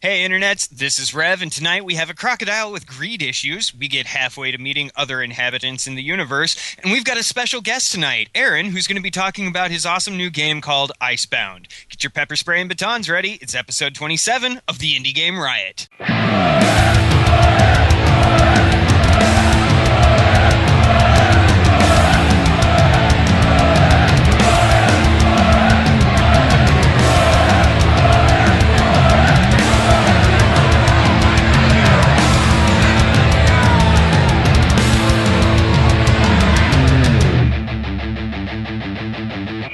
Hey internets, this is Rev, and tonight we have a crocodile with greed issues. We get halfway to meeting other inhabitants in the universe, and we've got a special guest tonight, Aaron, who's going to be talking about his awesome new game called Icebound. Get your pepper spray and batons ready. It's episode 27 of the Indie Game Riot.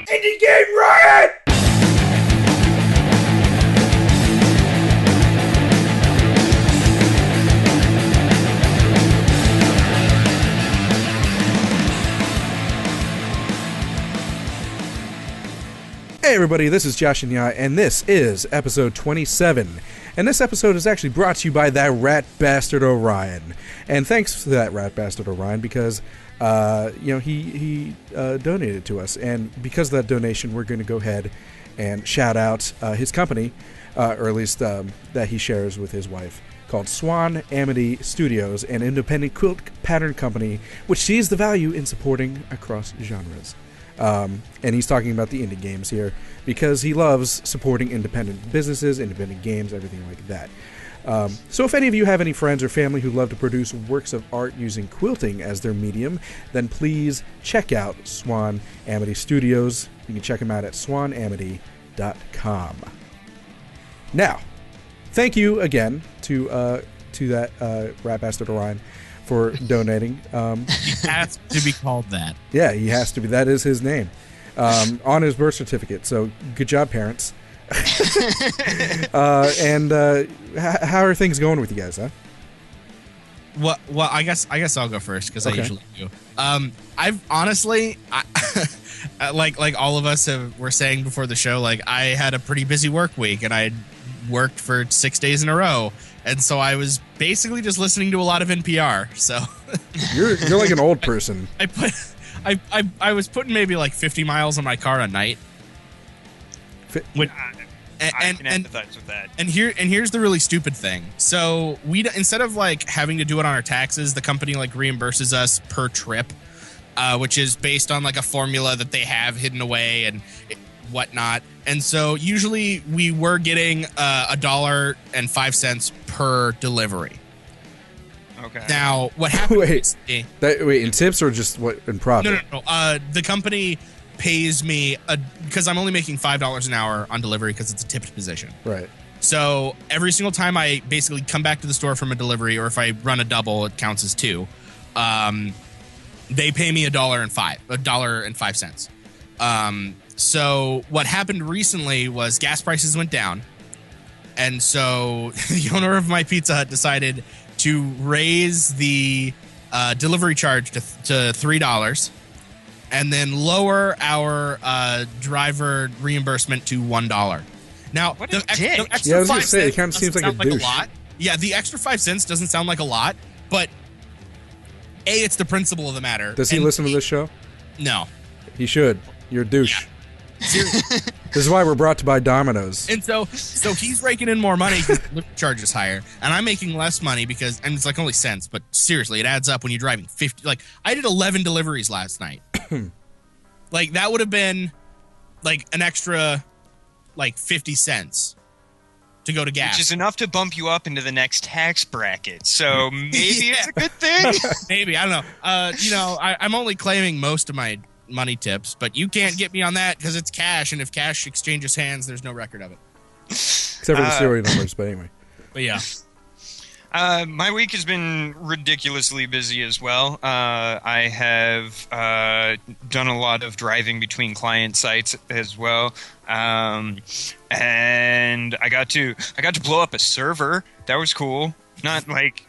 Indie Game Riot! Hey everybody, this is JaShinYa, and this is episode 27. And this episode is actually brought to you by that rat bastard Orion. And thanks to that rat bastard Orion, because he donated to us, and because of that donation, we're going to go ahead and shout out his company, or at least that he shares with his wife, called Swan Amity Studios, an independent quilt pattern company which sees the value in supporting across genres. And he's talking about the indie games here because he loves supporting independent businesses, independent games, everything like that. So if any of you have any friends or family who love to produce works of art using quilting as their medium, then please check out Swan Amity Studios. You can check them out at swanamity.com. Now, thank you again to that rat bastard Orion for donating. He has to be called that. Yeah, he has to be. That is his name on his birth certificate. So good job, parents. How are things going with you guys, huh? Well, I guess I'll go first because I usually do. I've honestly, like all of us were saying before the show, like I had a pretty busy work week and I worked for 6 days in a row, and so I was basically just listening to a lot of NPR. So you're like an old person. I was putting maybe like 50 miles on my car a night. I can empathize with that. And here's the really stupid thing. So we, instead of like having to do it on our taxes, the company like reimburses us per trip, which is based on like a formula that they have hidden away and whatnot. And so usually we were getting $1.05 per delivery. Okay. Now what happened? Wait, in tips or just what in profit? No. The company pays me because I'm only making $5 an hour on delivery because it's a tipped position. Right. So every single time I basically come back to the store from a delivery, or if I run a double, it counts as two. They pay me $1.05. So what happened recently was gas prices went down, and so the owner of my Pizza Hut decided to raise the delivery charge to $3. And then lower our driver reimbursement to $1. Now, the extra I was 5 gonna say, it cents kind of seems like a douche. lot. Yeah, the extra 5 cents doesn't sound like a lot, but it's the principle of the matter. Does he listen to this show? No. He should. You're a douche. Yeah. Seriously. This is why we're brought to by Domino's. And so he's raking in more money because the delivery charge is higher, and I'm making less money because, and it's like only cents, but seriously, it adds up when you're driving 50. Like I did 11 deliveries last night. Like that would have been like an extra like 50 cents to go to gas. Which is enough to bump you up into the next tax bracket. So maybe it's a good thing. Maybe, I don't know. I'm only claiming most of my money tips, but you can't get me on that because it's cash, and if cash exchanges hands, there's no record of it. Except for the serial numbers, but anyway. But yeah. My week has been ridiculously busy as well. I have done a lot of driving between client sites as well, and I got to blow up a server. That was cool. Not like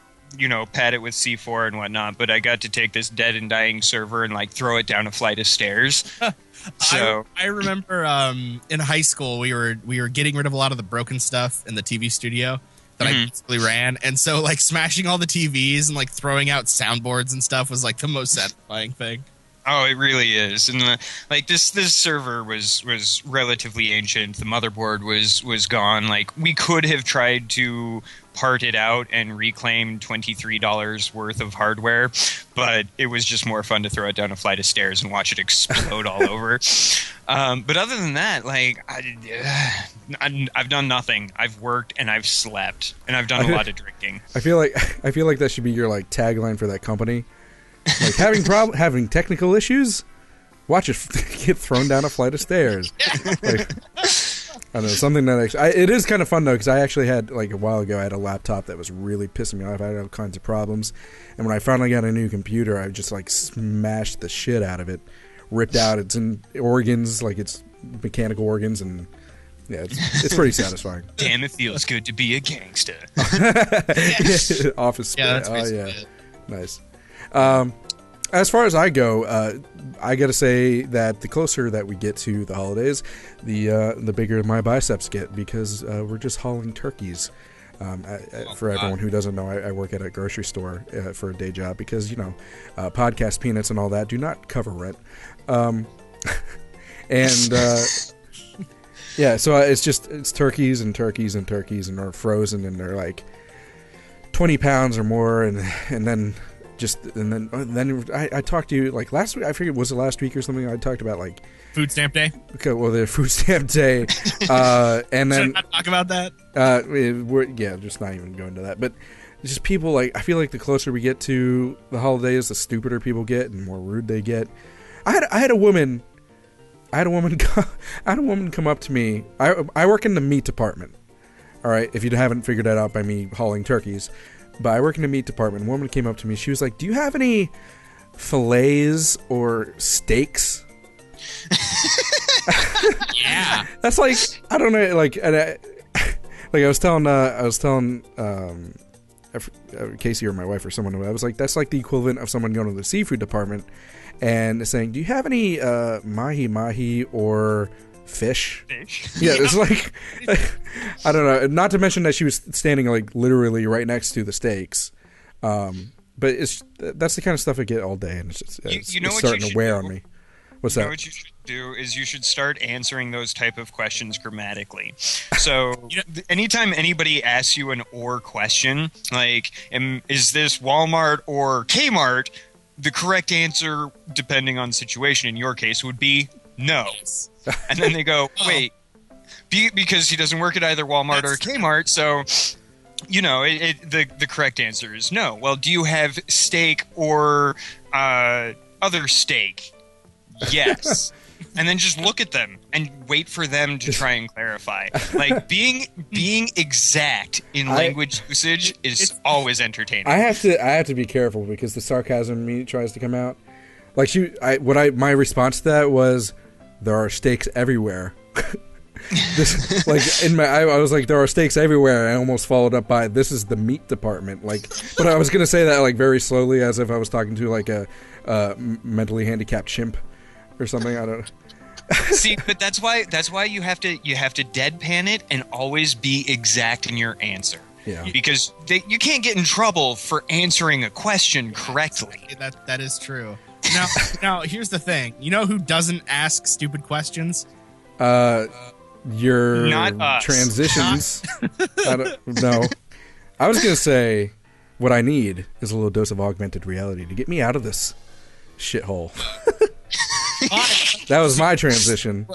pad it with C4 and whatnot, but I got to take this dead and dying server and like throw it down a flight of stairs. So I remember in high school we were getting rid of a lot of the broken stuff in the TV studio that I basically ran, and so like smashing all the TVs and like throwing out soundboards and stuff was like the most satisfying thing. Oh, it really is, and like this server was relatively ancient. The motherboard was gone. Like we could have tried to part it out and reclaim $23 worth of hardware, but it was just more fun to throw it down a flight of stairs and watch it explode all over. But other than that, like I've done nothing. I've worked and I've slept and I've done a lot of drinking. I feel like that should be your like tagline for that company. Like having technical issues, watch it get thrown down a flight of stairs. Like, I don't know, something that actually, it is kind of fun though, because I actually had like a while ago I had a laptop that was really pissing me off. I had all kinds of problems, and when I finally got a new computer, I just like smashed the shit out of it, ripped out its organs, like its mechanical organs, and yeah, it's pretty satisfying. Damn, it feels good to be a gangster. Office. Yeah, that's it. Nice. As far as I go, I got to say that the closer that we get to the holidays, the bigger my biceps get, because we're just hauling turkeys. For everyone who doesn't know, I work at a grocery store for a day job because, podcast peanuts and all that do not cover rent. Yeah, so it's turkeys and turkeys and turkeys, and they're frozen, and they're like 20 pounds or more, and then I talked to you like last week. I forget, was it last week or something? I talked about like Food stamp day. Okay, well, the food stamp day, and then should I not talk about that? We're just not even going to that. But just people like, I feel like the closer we get to the holidays, the stupider people get and more rude they get. I had a woman come up to me. I work in the meat department. All right, if you haven't figured that out by me hauling turkeys. But I work in the meat department. A woman came up to me. She was like, "Do you have any fillets or steaks?" Yeah, that's like, I don't know. Like, I was telling Casey or my wife or someone. I was like, that's like the equivalent of someone going to the seafood department and saying, "Do you have any mahi or fish?" Yeah, it's like, I don't know. Not to mention that she was standing like literally right next to the steaks. But that's the kind of stuff I get all day, and it's starting to wear on me. What's that? What you should do is you should start answering those type of questions grammatically. So anytime anybody asks you an or question, like, is this Walmart or Kmart? The correct answer, depending on the situation, in your case, would be no. And then they go, wait, because he doesn't work at either Walmart or Kmart, so, the correct answer is no. Well, do you have steak or other steak? Yes. And then just look at them and wait for them to try and clarify. Like, being exact in language usage is always entertaining. I have to be careful because the sarcasm in me tries to come out. Like, my response to that was, there are steaks everywhere. I was like, there are steaks everywhere. I almost followed up by, this is the meat department. Like, but I was gonna say that like very slowly, as if I was talking to like a mentally handicapped chimp or something. I don't know. See, but that's why you have to deadpan it and always be exact in your answer. Yeah. Because you can't get in trouble for answering a question correctly. That is true. Now, here's the thing. You know who doesn't ask stupid questions? Your Not us. transitions. I don't know. I was gonna say, what I need is a little dose of augmented reality to get me out of this shithole. That was my transition.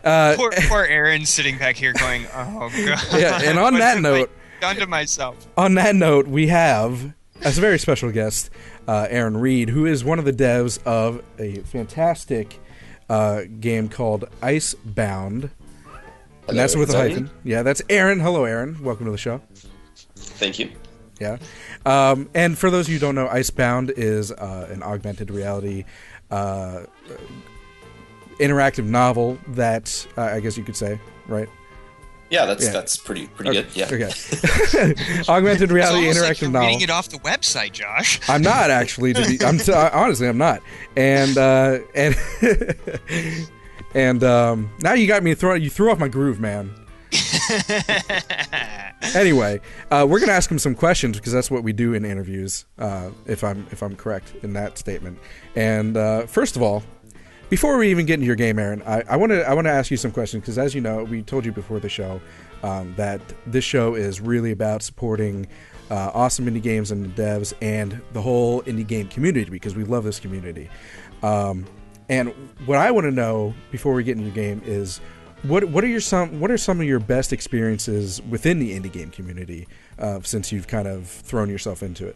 Poor Aaron sitting back here going, "Oh God." Yeah, and on that note, done to myself. On that note, we have as a very special guest, Aaron Reed, who is one of the devs of a fantastic game called Icebound. And that's with a hyphen. Yeah, that's Aaron. Hello, Aaron. Welcome to the show. Thank you. Yeah. And for those of you who don't know, Icebound is an augmented reality interactive novel that I guess you could say, right? Yeah, that's pretty good. Yeah. Okay. Augmented reality it's interactive like novel. Reading it off the website, Josh. I'm not actually. Honestly, I'm not. And now you got me. You threw off my groove, man. Anyway, we're gonna ask him some questions because that's what we do in interviews. If I'm correct in that statement. And first of all, before we even get into your game, Aaron, I want to ask you some questions because, as you know, we told you before the show that this show is really about supporting awesome indie games and devs and the whole indie game community because we love this community. And what I want to know before we get into your game is what are some of your best experiences within the indie game community since you've kind of thrown yourself into it?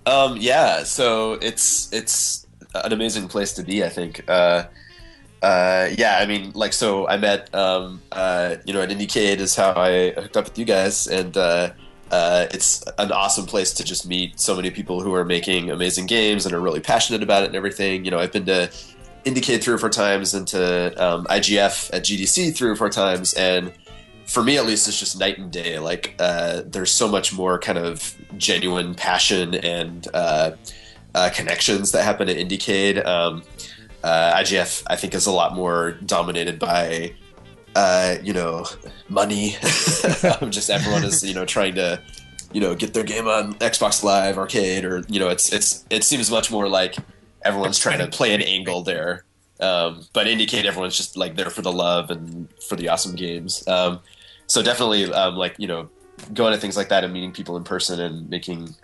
Yeah, so it's an amazing place to be, I think. Yeah, I mean, like, so I met, at IndieCade is how I hooked up with you guys, and it's an awesome place to just meet so many people who are making amazing games and are really passionate about it and everything. You know, I've been to IndieCade 3 or 4 times and to IGF at GDC 3 or 4 times, and for me at least it's just night and day. Like there's so much more kind of genuine passion and connections that happen at IndieCade. IGF I think is a lot more dominated by money. Just everyone is trying to get their game on Xbox Live Arcade, or it seems much more like everyone's trying to play an angle there. But IndieCade, everyone's just like there for the love and for the awesome games. So definitely going to things like that and meeting people in person and making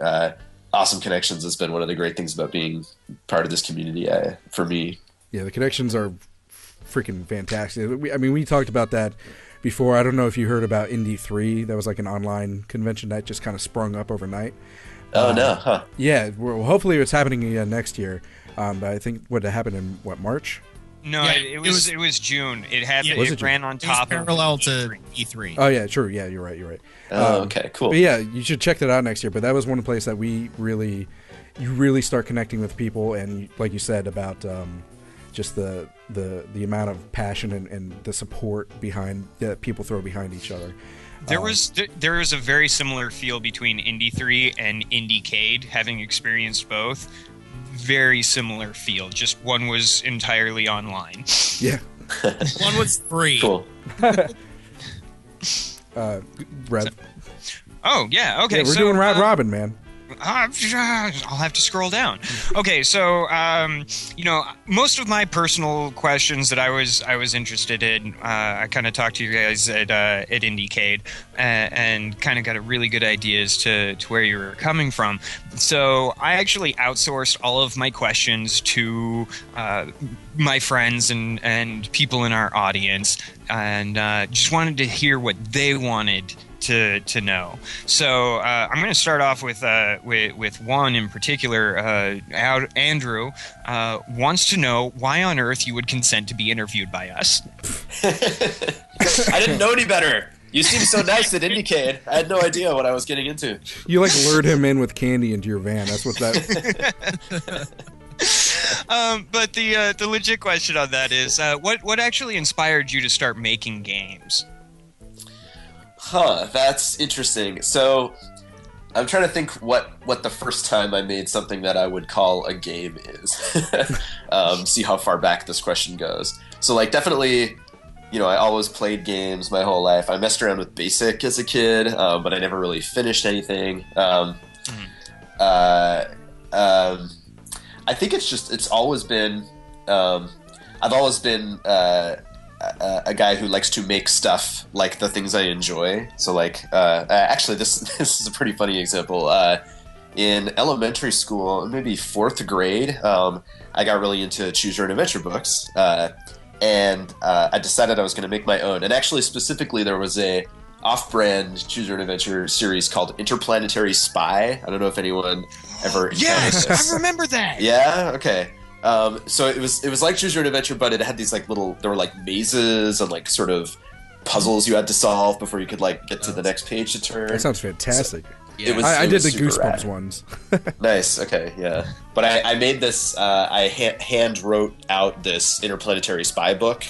awesome connections has been one of the great things about being part of this community for me. Yeah, the connections are freaking fantastic. We talked about that before. I don't know if you heard about Indie 3. That was like an online convention that just kind of sprung up overnight. Oh, no, huh? Yeah, well, hopefully it's happening again next year. But I think what happened in March? No, yeah, it was June. It happened. Yeah, it ran on top of parallel to E3. Oh yeah, true. Yeah, you're right. Okay, cool. But yeah, you should check that out next year. But that was one place that you really start connecting with people, and like you said about just the amount of passion and the support behind that people throw behind each other. There was a very similar feel between Indie 3 and IndieCade, having experienced both. Very similar feel. Just one was entirely online. Yeah. One was free. Cool. Rev. Oh, yeah. Okay. Yeah, we're doing Round Robin, man. I'll have to scroll down. Okay, so most of my personal questions that I was interested in, I kind of talked to you guys at IndieCade, and kind of got a really good idea as to where you were coming from. So I actually outsourced all of my questions to my friends and people in our audience, and just wanted to hear what they wanted to know. So I'm going to start off with one in particular. Andrew wants to know why on earth you would consent to be interviewed by us. I didn't know any better. You seemed so nice at IndieCade. I had no idea what I was getting into. You lured him in with candy into your van. That's what that. But the legit question on that is, what actually inspired you to start making games? Huh, that's interesting. So, I'm trying to think what the first time I made something that I would call a game is. See how far back this question goes. So, like, definitely, I always played games my whole life. I messed around with BASIC as a kid, but I never really finished anything. I think it's always been, I've always been a guy who likes to make stuff like the things I enjoy. So like, actually this is a pretty funny example. In elementary school, maybe 4th grade, I got really into choose your own adventure books. And I decided I was going to make my own. And actually, specifically, there was a off-brand choose your own adventure series called Interplanetary Spy. I don't know if anyone ever encountered Yes, this. I remember that. Yeah. Okay. So it was like choose your own adventure, but it had these like there were like mazes and like sort of puzzles you had to solve before you could like get to the next page to turn. That sounds fantastic. So, I did the super Goosebumps rad. ones. Nice. Okay. Yeah. But I made this. I hand wrote out this Interplanetary Spy book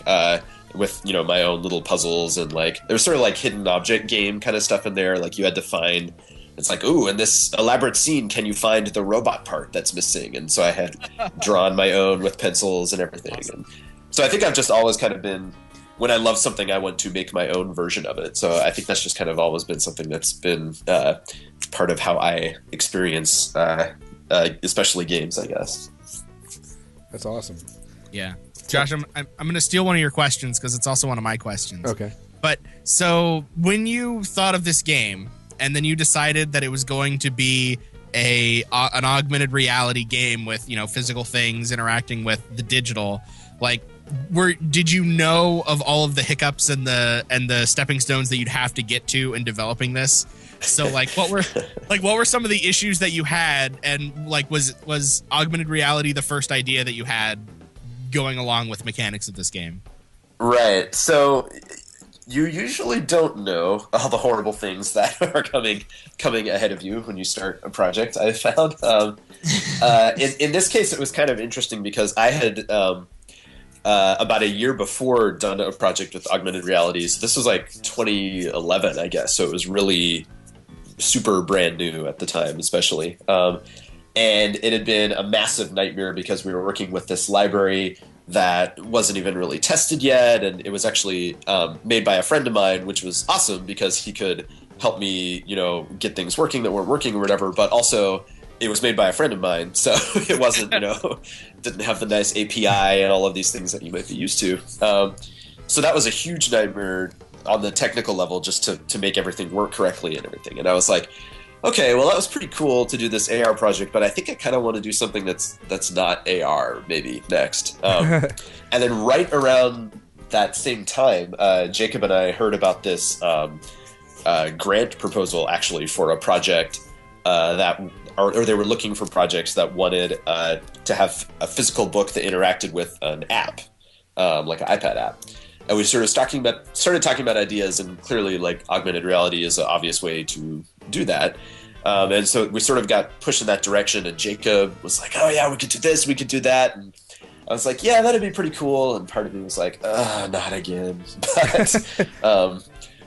with my own little puzzles, and like there was sort of like hidden object game kind of stuff in there. Like you had to find. It's like, ooh, in this elaborate scene, can you find the robot part that's missing? And so I had drawn my own with pencils and everything. And so I think I've just always kind of been when I love something, I want to make my own version of it. So I think that's just kind of always been something that's been part of how I experience, especially games, I guess. That's awesome. Yeah. Josh, I'm going to steal one of your questions because it's also one of my questions. Okay. But so when you thought of this game and then you decided that it was going to be an augmented reality game with, you know, physical things interacting with the digital, like, did you know of all of the hiccups and the stepping stones that you'd have to get to in developing this? So like what were some of the issues that you had, and like was augmented reality the first idea that you had going along with mechanics of this game? Right. So you usually don't know all the horrible things that are coming ahead of you when you start a project, I found. In this case, it was kind of interesting because I had about a year before done a project with augmented reality. So this was like 2011, I guess. So it was really super brand new at the time, especially. And it had been a massive nightmare because we were working with this library that wasn't even really tested yet. And it was actually made by a friend of mine, which was awesome because he could help me, you know, get things working that weren't working or whatever. But also it was made by a friend of mine. So it wasn't, you know, didn't have the nice API and all of these things that you might be used to. So that was a huge nightmare on the technical level, just to make everything work correctly and everything. And I was like, okay, well, that was pretty cool to do this AR project, but I think I kind of want to do something that's not AR maybe next. And then right around that same time, Jacob and I heard about this grant proposal actually for a project or they were looking for projects that wanted to have a physical book that interacted with an app, like an iPad app. And we started talking about ideas, and clearly, like, augmented reality is an obvious way to do that. And so we sort of got pushed in that direction. And Jacob was like, "Oh yeah, we could do this, we could do that." And I was like, "Yeah, that'd be pretty cool." And part of me was like, "Not again." But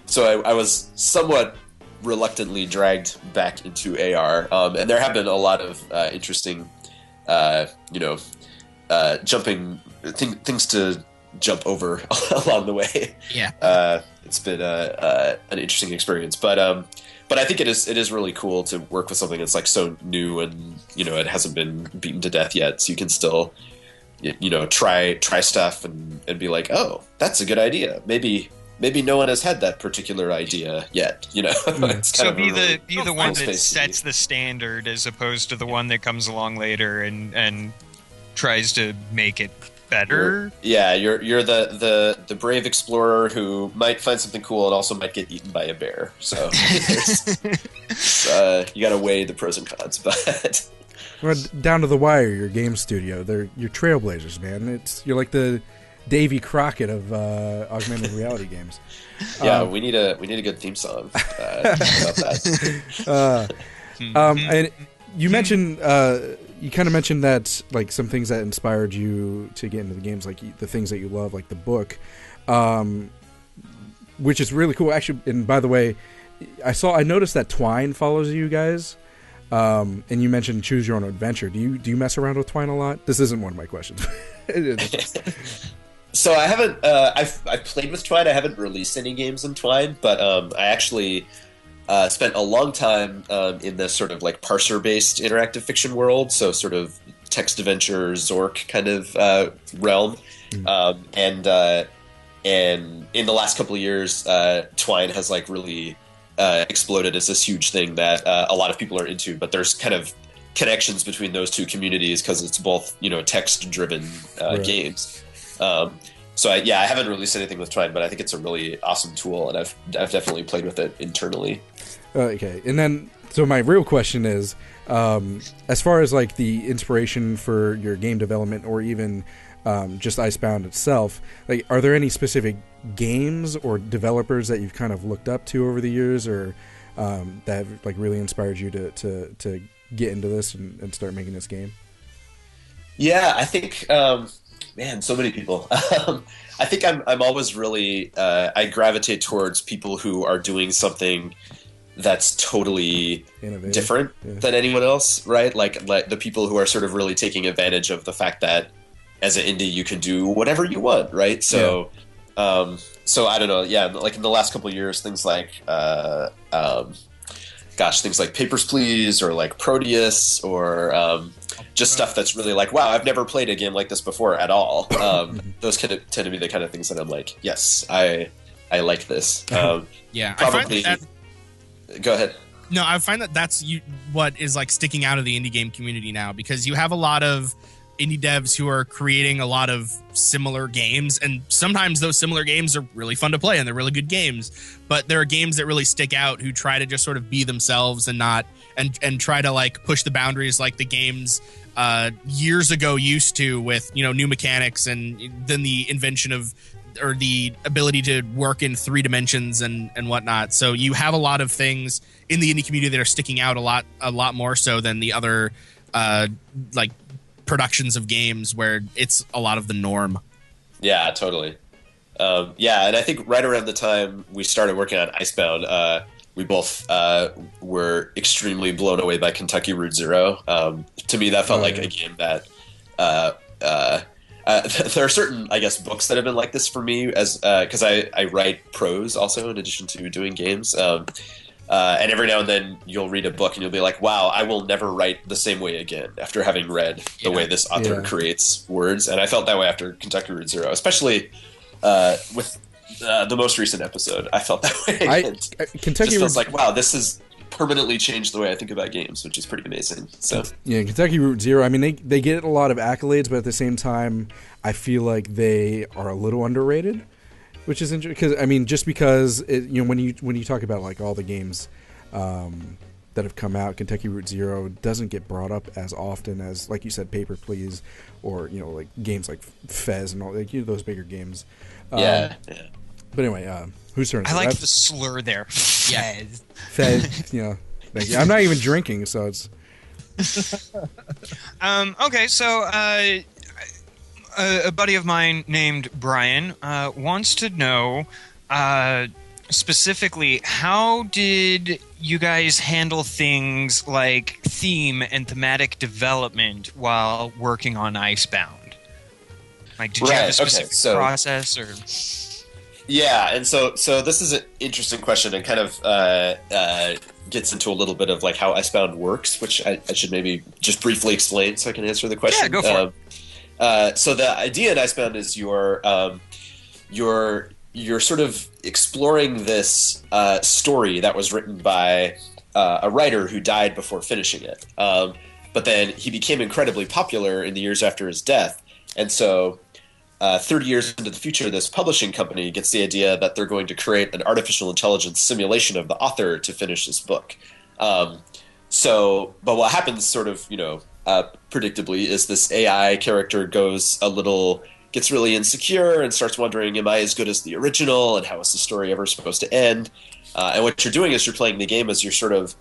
so I was somewhat reluctantly dragged back into AR. And there have been a lot of interesting, jumping things to jump over along the way. Yeah. It's been an interesting experience, but I think it is really cool to work with something that's like so new, and you know, it hasn't been beaten to death yet, so you can still, you know, try stuff and be like, oh, that's a good idea. Maybe no one has had that particular idea yet, you know. It's so be the one that sets the standard as opposed to the one that comes along later and tries to make it better. You're the brave explorer who might find something cool and also might get eaten by a bear. So you got to weigh the pros and cons. But well, down to the wire, your game studio, you're trailblazers, man. You're like the Davy Crockett of augmented reality games. Yeah, we need a good theme song about that. And you mentioned. You kind of mentioned that, like, some things that inspired you to get into the games, like the things that you love, like the book, which is really cool. Actually, and by the way, I noticed that Twine follows you guys, and you mentioned Choose Your Own Adventure. Do you mess around with Twine a lot? This isn't one of my questions. So I haven't. I've played with Twine. I haven't released any games in Twine, but I actually spent a long time in this sort of like parser-based interactive fiction world, so sort of text adventure, Zork kind of realm. And in the last couple of years, Twine has like really exploded as this huge thing that a lot of people are into. But there's kind of connections between those two communities because it's both, you know, text-driven games. So I haven't released anything with Twine, but I think it's a really awesome tool, and I've definitely played with it internally. Okay, and then so my real question is, as far as like the inspiration for your game development, or even just Icebound itself, like, are there any specific games or developers that you've kind of looked up to over the years, or that have like really inspired you to get into this and start making this game? Yeah, I think. Man, so many people. I think I'm always really I gravitate towards people who are doing something that's totally innovative, different than anyone else, right? Like the people who are sort of really taking advantage of the fact that as an indie you can do whatever you want, right? So So I don't know. Yeah, like in the last couple of years, things like things like Papers, Please, or like Proteus, or just stuff that's really like, wow, I've never played a game like this before at all. Those tend to be the kind of things that I'm like, yes, I like this. Yeah, probably. I find Go ahead. No, I find that that's what is like sticking out of the indie game community now, because you have a lot of indie devs who are creating a lot of similar games, and sometimes those similar games are really fun to play and they're really good games, but there are games that really stick out who try to just sort of be themselves and not and try to like push the boundaries like the games years ago used to, with new mechanics and then the invention of or the ability to work in 3 dimensions and whatnot. So you have a lot of things in the indie community that are sticking out a lot more so than the other like productions of games where it's a lot of the norm. Yeah, totally. Yeah, and I think right around the time we started working on Icebound, we both were extremely blown away by Kentucky Route Zero. To me, that felt like a game that there are certain, I guess, books that have been like this for me, as because I write prose also in addition to doing games. And every now and then you'll read a book and you'll be like, wow, I will never write the same way again after having read the way this author creates words. And I felt that way after Kentucky Route Zero, especially with the most recent episode. I felt that way. Kentucky feels like, wow, this has permanently changed the way I think about games, which is pretty amazing. So yeah, Kentucky Route Zero, I mean, they get a lot of accolades, but at the same time, I feel like they are a little underrated. Which is interesting, because I mean, just because when you talk about like all the games that have come out, Kentucky Route Zero doesn't get brought up as often as, like you said, Paper Please, or like games like Fez and all, like those bigger games. Yeah. But anyway, whose turn? I like the slur there. Fez. Fez. Thank you. I'm not even drinking, so it's. Okay, so. A buddy of mine named Brian wants to know specifically, how did you guys handle things like theme and thematic development while working on Icebound? Like, did you have a specific process or? Yeah, and so this is an interesting question and kind of gets into a little bit of like how Icebound works, which I should maybe just briefly explain so I can answer the question. Yeah, go for it. So the idea in Icebound is you're sort of exploring this story that was written by a writer who died before finishing it. But then he became incredibly popular in the years after his death. And so 30 years into the future, this publishing company gets the idea that they're going to create an artificial intelligence simulation of the author to finish his book. But what happens sort of, predictably, is this AI character gets really insecure and starts wondering, am I as good as the original, and how is the story ever supposed to end? And what you're doing is you're playing the game as you're sort of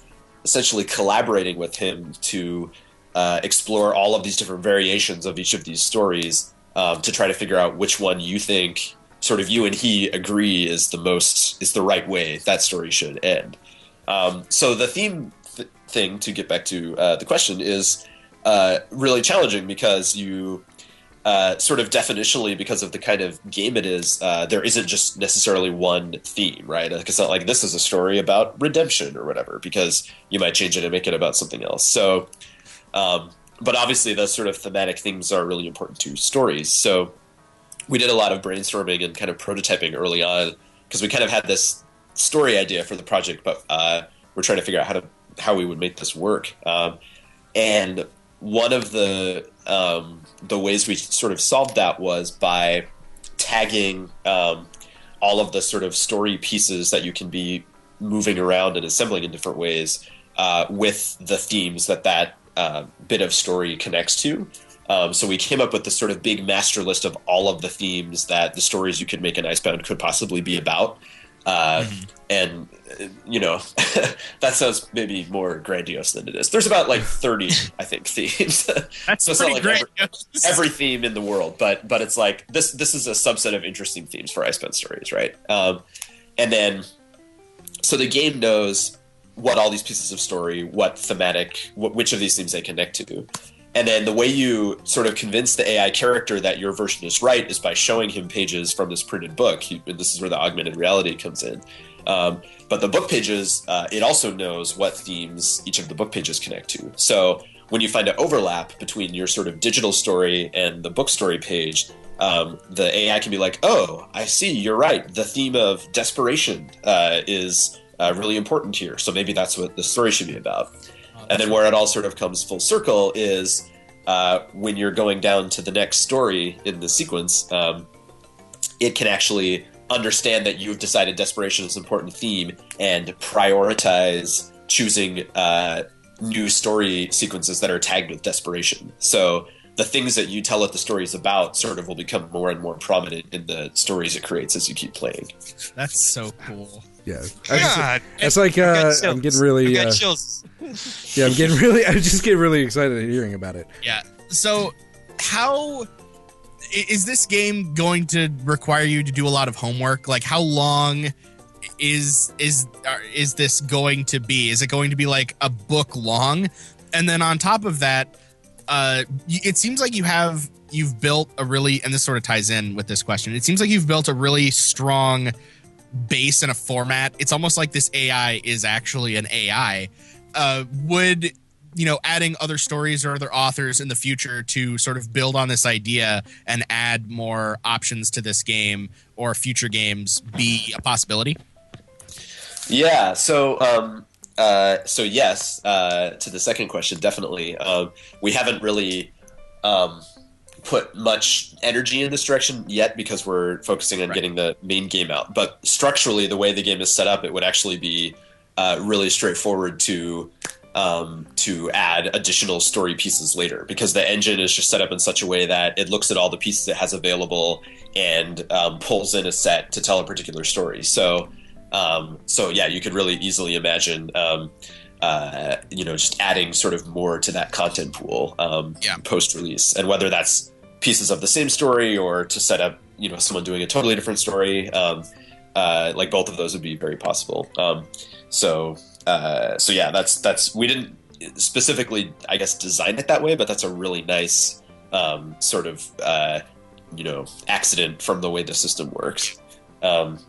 essentially collaborating with him to explore all of these different variations of each of these stories to try to figure out which one you think, sort of you and he agree is the right way that story should end. So the theme thing, to get back to the question, is really challenging because you sort of definitionally, because of the kind of game it is, there isn't just necessarily one theme, right? It's not like this is a story about redemption or whatever, because you might change it and make it about something else. So, but obviously those sort of thematic themes are really important to stories. So we did a lot of brainstorming and kind of prototyping early on, because we kind of had this story idea for the project, but we're trying to figure out how we would make this work. And one of the ways we sort of solved that was by tagging all of the sort of story pieces that you can be moving around and assembling in different ways with the themes that bit of story connects to. So we came up with this sort of big master list of all of the themes that the stories you could make in Icebound could possibly be about. And that sounds maybe more grandiose than it is. There's about like 30, I think, themes. That's so it's pretty not like grandiose. every theme in the world, but it's like this is a subset of interesting themes for Icebound stories, right? And then so the game knows what all these pieces of story, which of these themes they connect to. And then the way you sort of convince the AI character that your version is right is by showing him pages from this printed book. This is where the augmented reality comes in. But the book pages, it also knows what themes each of the book pages connect to. So when you find an overlap between your sort of digital story and the book story page, the AI can be like, oh, I see, you're right. The theme of desperation is really important here. So maybe that's what the story should be about. And then where it all sort of comes full circle is when you're going down to the next story in the sequence, it can actually understand that you've decided desperation is an important theme and prioritize choosing new story sequences that are tagged with desperation. So the things that you tell it the story is about sort of will become more and more prominent in the stories it creates as you keep playing. That's so cool. Yeah, It's like I'm getting really. I got chills. Yeah, I'm getting really. I just get really excited hearing about it. Yeah. So, how is this game going to require you to do a lot of homework? Like, how long is this going to be? Is it going to be like a book long? And then on top of that, it seems like you've built a really, and this sort of ties in with this question. It seems like you've built a really strong base and a format. It's almost like this AI is actually an AI. Would, adding other stories or other authors in the future to sort of build on this idea and add more options to this game or future games be a possibility? Yeah. So yes, to the second question, definitely. We haven't really put much energy in this direction yet because we're focusing on getting the main game out. But structurally, the way the game is set up, it would actually be really straightforward to add additional story pieces later, because the engine is just set up in such a way that it looks at all the pieces it has available and pulls in a set to tell a particular story. So yeah, you could really easily imagine just adding sort of more to that content pool post-release, and whether that's pieces of the same story or to set up someone doing a totally different story, like both of those would be very possible. So yeah, that's we didn't specifically, I guess, design it that way, but that's a really nice sort of accident from the way the system works. And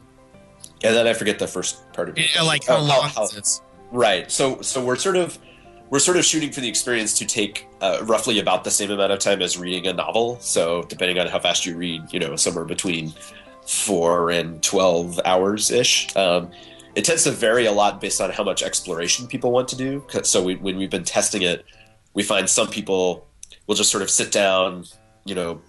then I forget the first part of it. Like how long is it? Right. So we're sort of shooting for the experience to take roughly about the same amount of time as reading a novel. So depending on how fast you read, somewhere between 4 and 12 hours ish. It tends to vary a lot based on how much exploration people want to do. So when we've been testing it, we find some people will just sort of sit down,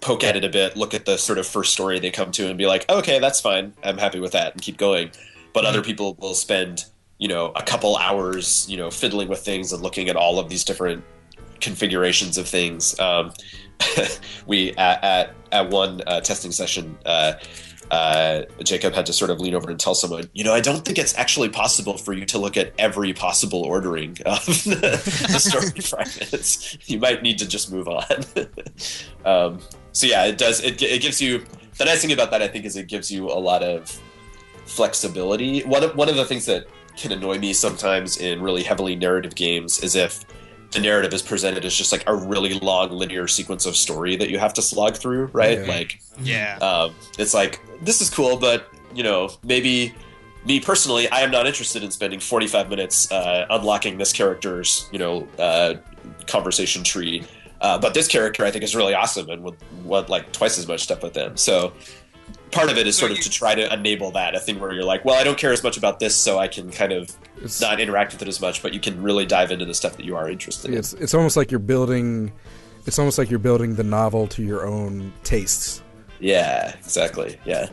poke at it a bit, look at the sort of first story they come to and be like, okay, that's fine, I'm happy with that, and keep going. But other people will spend a couple hours, fiddling with things and looking at all of these different configurations of things. We at one testing session, Jacob had to sort of lean over and tell someone, I don't think it's actually possible for you to look at every possible ordering of the story fragments. You might need to just move on. So yeah, it does. It gives you, the nice thing about that, I think, is it gives you a lot of flexibility. One of the things that can annoy me sometimes in really heavily narrative games is if the narrative is presented as just like a really long linear sequence of story that you have to slog through, right? It's like, this is cool, but maybe me personally, I am not interested in spending 45 minutes unlocking this character's conversation tree, but this character I think is really awesome and would want like twice as much stuff with them. So part of it is sort of to try to enable that, a thing where you're like, well, I don't care as much about this, so I can kind of not interact with it as much, but you can really dive into the stuff that you are interested in. It's almost like you're building the novel to your own tastes. Yeah, exactly. Yeah.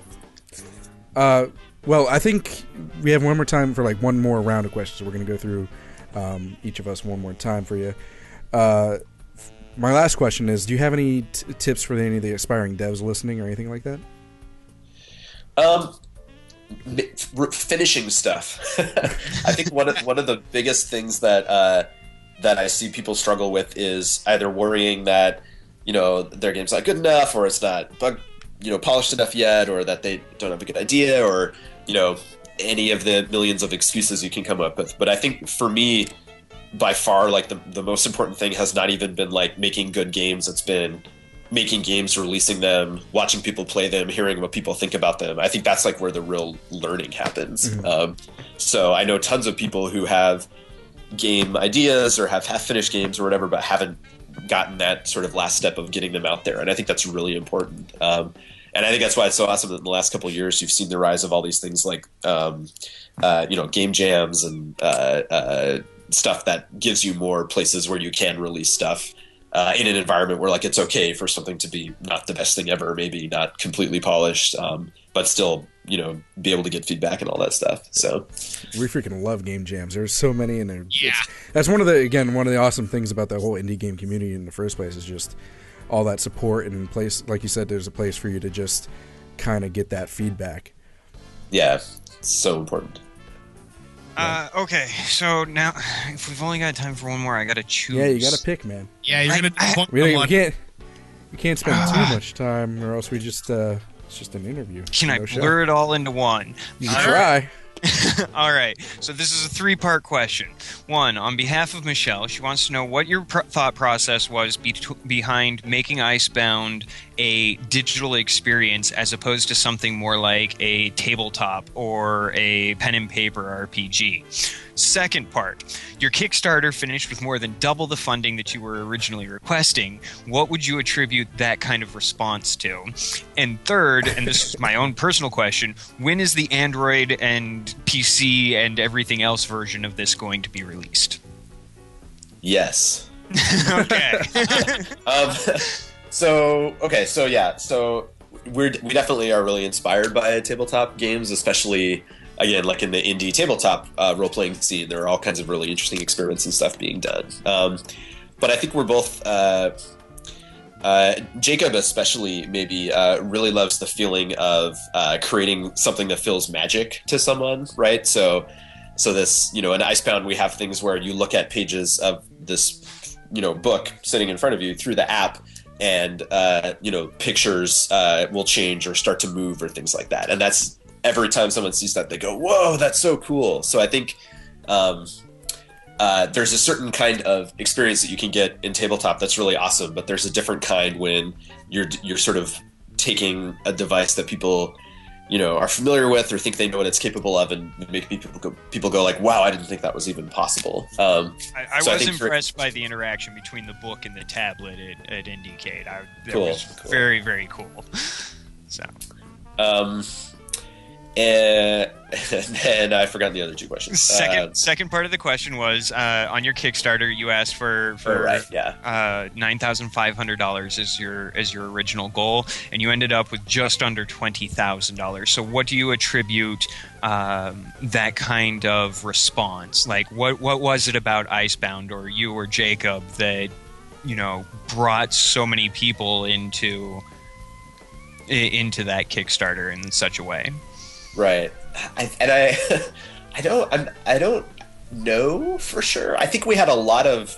Well, I think we have one more time for like one more round of questions. So we're going to go through each of us one more time for you. My last question is, do you have any tips for any of the aspiring devs listening or anything like that? Finishing stuff. I think one of the biggest things that I see people struggle with is either worrying that their game's not good enough, or it's not polished enough yet, or that they don't have a good idea, or any of the millions of excuses you can come up with. But I think for me, by far, like the most important thing has not even been like making good games. It's been making games, releasing them, watching people play them, hearing what people think about them. I think that's like where the real learning happens. Mm-hmm. So I know tons of people who have game ideas or have half-finished games or whatever, but haven't gotten that sort of last step of getting them out there. And I think that's really important. And I think that's why it's so awesome that in the last couple of years, you've seen the rise of all these things like, game jams and stuff that gives you more places where you can release stuff in an environment where like it's okay for something to be not the best thing ever, maybe not completely polished, but still, be able to get feedback and all that stuff. So we freaking love game jams. There's so many, and Yeah. that's one of the awesome things about the whole indie game community in the first place is just all that support and place. Like you said, there's a place for you to just kind of get that feedback. Yeah, it's so important. Okay, so now if we've only got time for one more, I gotta choose. Yeah, you got to pick, man. Yeah, you're going to We can't spend too much time, or else we just it's just an interview. Can I No show. blur it all into one? You can try. All right. So this is a 3-part question. One, on behalf of Michelle, she wants to know what your thought process was behind making Icebound a digital experience as opposed to something more like a tabletop or a pen and paper RPG. Second part, your Kickstarter finished with more than double the funding that you were originally requesting. What would you attribute that kind of response to? And third, and this is my own personal question, when is the Android and PC and everything else version of this going to be released? Yes. Okay. So we definitely are really inspired by tabletop games, especially again, like in the indie tabletop role-playing scene. There are all kinds of really interesting experiments and stuff being done. But I think we're both, Jacob especially maybe really loves the feeling of creating something that feels magic to someone, right? So this, in Icebound, we have things where you look at pages of this, book sitting in front of you through the app, and pictures will change or start to move or things like that. And that's every time someone sees that, they go, "Whoa, that's so cool!" So I think there's a certain kind of experience that you can get in tabletop that's really awesome, but there's a different kind when you're sort of taking a device that people are familiar with or think they know what it's capable of, and make people go like, "Wow, I didn't think that was even possible." I was impressed by the interaction between the book and the tablet at Indiecade. That was very, very cool. So. And I've forgotten the other two questions. Second part of the question was on your Kickstarter. You asked for $9,500 as your original goal, and you ended up with just under $20,000. So, what do you attribute that kind of response? Like, what was it about Icebound or you or Jacob that brought so many people into that Kickstarter in such a way? Right. I don't know for sure. I think we had a lot of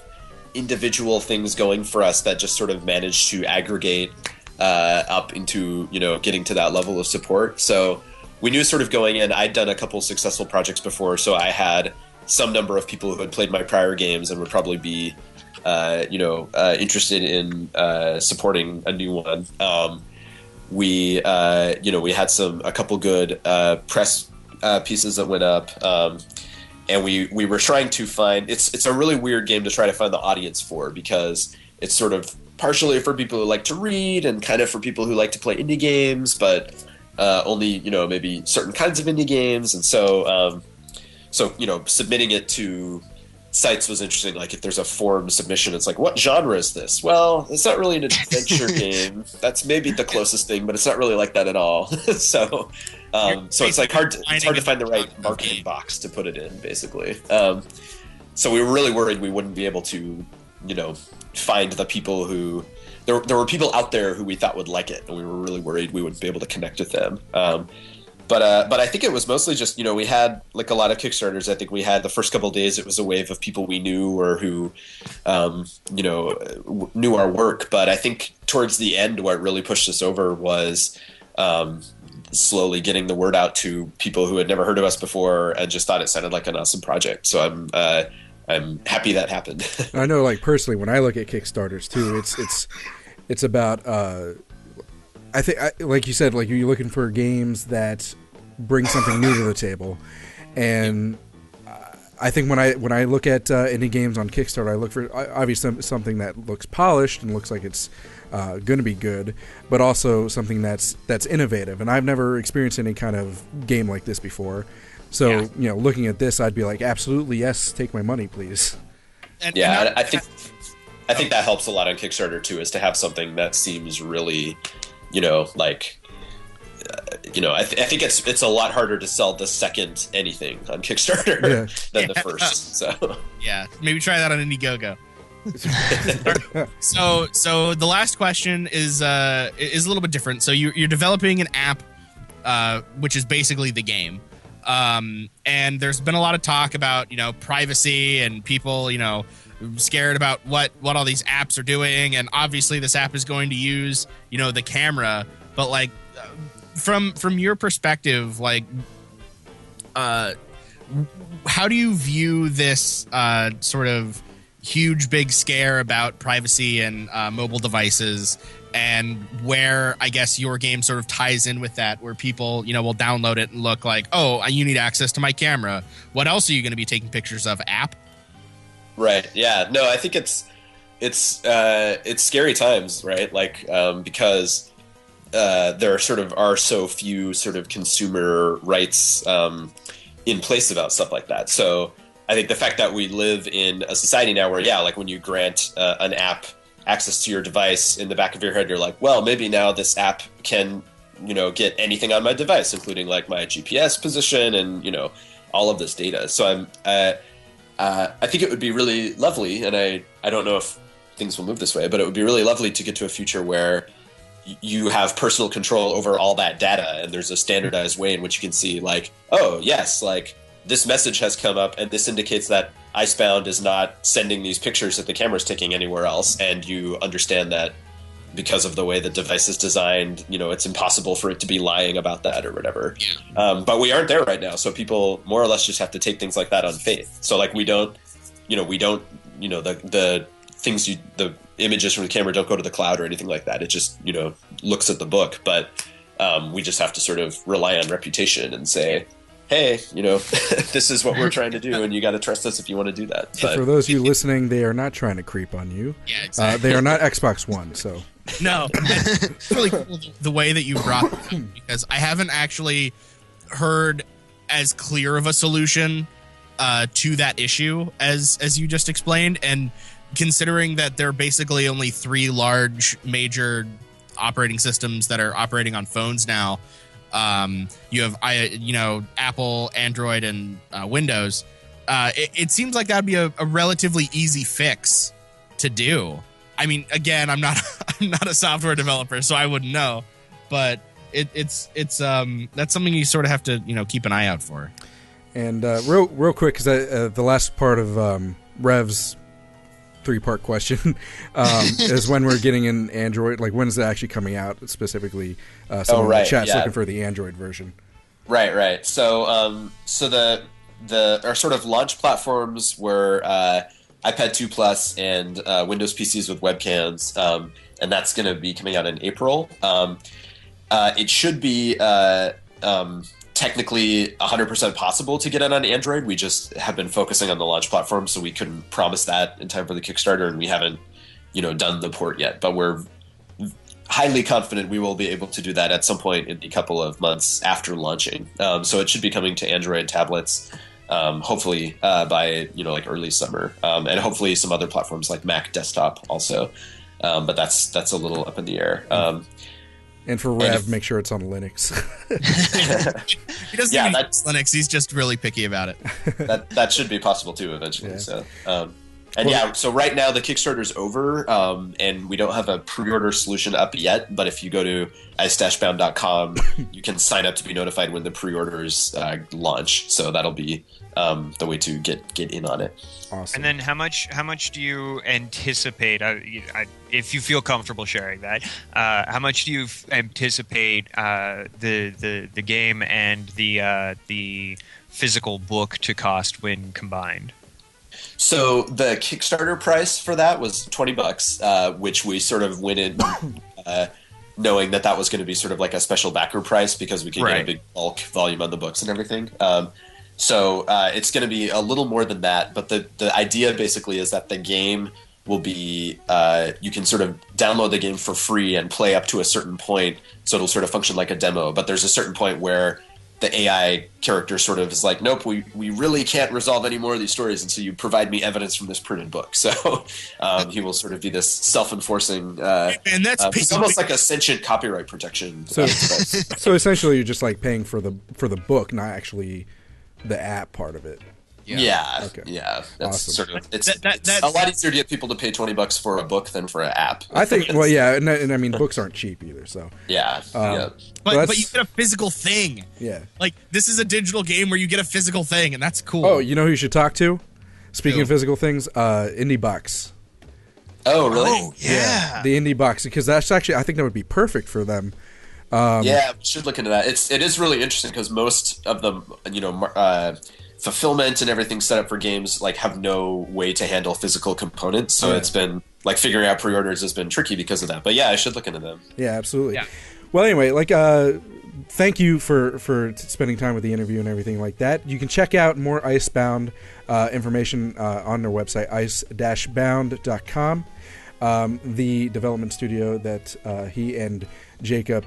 individual things going for us that just sort of managed to aggregate up into, getting to that level of support. So we knew sort of going in, I'd done a couple successful projects before, so I had some number of people who had played my prior games and would probably be, interested in supporting a new one. We had a couple good press pieces that went up, and we were trying to find. It's a really weird game to try to find the audience for, because it's sort of partially for people who like to read and kind of for people who like to play indie games, but only maybe certain kinds of indie games. And so submitting it to sites was interesting. Like if there's a forum submission, it's like, what genre is this? Well, it's not really an adventure game. That's maybe the closest thing, but it's not really like that at all. So it's like hard to find the right marketing box to put it in, basically. So we were really worried we wouldn't be able to, find the people who there were people out there who we thought would like it, and we were really worried we wouldn't be able to connect with them. But I think it was mostly just, we had like a lot of Kickstarters. I think we had the first couple of days, it was a wave of people we knew or who, knew our work. But I think towards the end, what really pushed us over was slowly getting the word out to people who had never heard of us before and just thought it sounded like an awesome project. So I'm happy that happened. I know, like personally, when I look at Kickstarters too, it's about I think, like you said, like you're looking for games that bring something new to the table, and I think when I look at indie games on Kickstarter, I look for obviously something that looks polished and looks like it's going to be good, but also something that's innovative. And I've never experienced any kind of game like this before. So looking at this, I'd be like, absolutely yes, take my money, please. I think that helps a lot on Kickstarter too, is to have something that seems really, I think it's a lot harder to sell the second anything on Kickstarter than the first. So maybe try that on Indiegogo. So the last question is a little bit different. So you're developing an app, which is basically the game, and there's been a lot of talk about privacy and people scared about what all these apps are doing, and obviously this app is going to use the camera, but like. From your perspective, like, how do you view this sort of huge, big scare about privacy and mobile devices, and where I guess your game sort of ties in with that, where people will download it and look like, oh, you need access to my camera. What else are you going to be taking pictures of? App? Right. Yeah. No, I think it's scary times, right? Like because. There are so few sort of consumer rights in place about stuff like that. So I think the fact that we live in a society now where, like when you grant an app access to your device, in the back of your head, you're like, well, maybe now this app can, get anything on my device, including like my GPS position and, all of this data. So I think it would be really lovely, and I don't know if things will move this way, but it would be really lovely to get to a future where you have personal control over all that data, and there's a standardized way in which you can see like, oh yes, like this message has come up and this indicates that Icebound is not sending these pictures that the camera's taking anywhere else, and you understand that because of the way the device is designed, it's impossible for it to be lying about that or whatever. But we aren't there right now, so people more or less just have to take things like that on faith. So like the things the images from the camera don't go to the cloud or anything like that. It just, looks at the book. But we just have to sort of rely on reputation and say, hey, this is what we're trying to do, and you got to trust us if you want to do that. So for those of you listening, they are not trying to creep on you. Yeah, exactly. They are not Xbox One, so. No. It's really cool the way that you brought that up, because I haven't actually heard as clear of a solution to that issue as you just explained. And considering that there are basically only 3 large major operating systems that are operating on phones now, you have Apple, Android, and Windows. It seems like that'd be a relatively easy fix to do. I mean, again, I'm not a software developer, so I wouldn't know, but it's that's something you sort of have to keep an eye out for. And real quick, because the last part of Rev's 3-part question is when we're getting an Android, like when is it actually coming out specifically? Someone in the chat's looking for the Android version. Right. So our sort of launch platforms were iPad 2 Plus and Windows PCs with webcams, and that's going to be coming out in April. It should be technically 100% possible to get it on Android. We just have been focusing on the launch platform, so we couldn't promise that in time for the Kickstarter, and we haven't, done the port yet. But we're highly confident we will be able to do that at some point in a couple of months after launching. So it should be coming to Android tablets, hopefully by like early summer, and hopefully some other platforms like Mac desktop also. But that's a little up in the air. And for Rev, make sure it's on Linux. He doesn't even use Linux. He's just really picky about it. That should be possible too eventually. Yeah. So right now the Kickstarter's over, and we don't have a pre-order solution up yet. But if you go to ice-bound.com, you can sign up to be notified when the pre-orders launch. So that'll be the way to get in on it. Awesome. And then how much do you anticipate? If you feel comfortable sharing that, how much do you anticipate the game and the physical book to cost when combined? So the Kickstarter price for that was $20, which we sort of went in knowing that was going to be sort of like a special backer price because we could get a big bulk volume on the books and everything. So it's going to be a little more than that, but the idea basically is that the game will be you can sort of download the game for free and play up to a certain point, so it'll sort of function like a demo. But there's a certain point where the AI character sort of is like, nope, we really can't resolve any more of these stories until you provide me evidence from this printed book. So he will sort of be this self-enforcing, and that's it's almost like a sentient copyright protection. So essentially, you're just like paying for the book, not actually the app part of it. Yeah. Okay. Yeah. That's Awesome. sort of it's a lot easier to get people to pay $20 for a book than for an app. I think. Well, yeah, and I mean, books aren't cheap either. So yeah. But you get a physical thing. Yeah. Like this is a digital game where you get a physical thing, and that's cool. Oh, you know who you should talk to? Speaking of physical things, Indie Box. Oh, really? Oh, yeah. The Indie Box, because that's actually, I think that would be perfect for them. Yeah, we should look into that. It is really interesting because most of them, fulfillment and everything set up for games like have no way to handle physical components. So it's been like figuring out pre-orders has been tricky because of that. But yeah, I should look into them. Yeah, absolutely. Yeah. Well, anyway, thank you for spending time with the interview and everything like that. You can check out more Icebound information on their website, ice-bound.com. The development studio that he and Jacob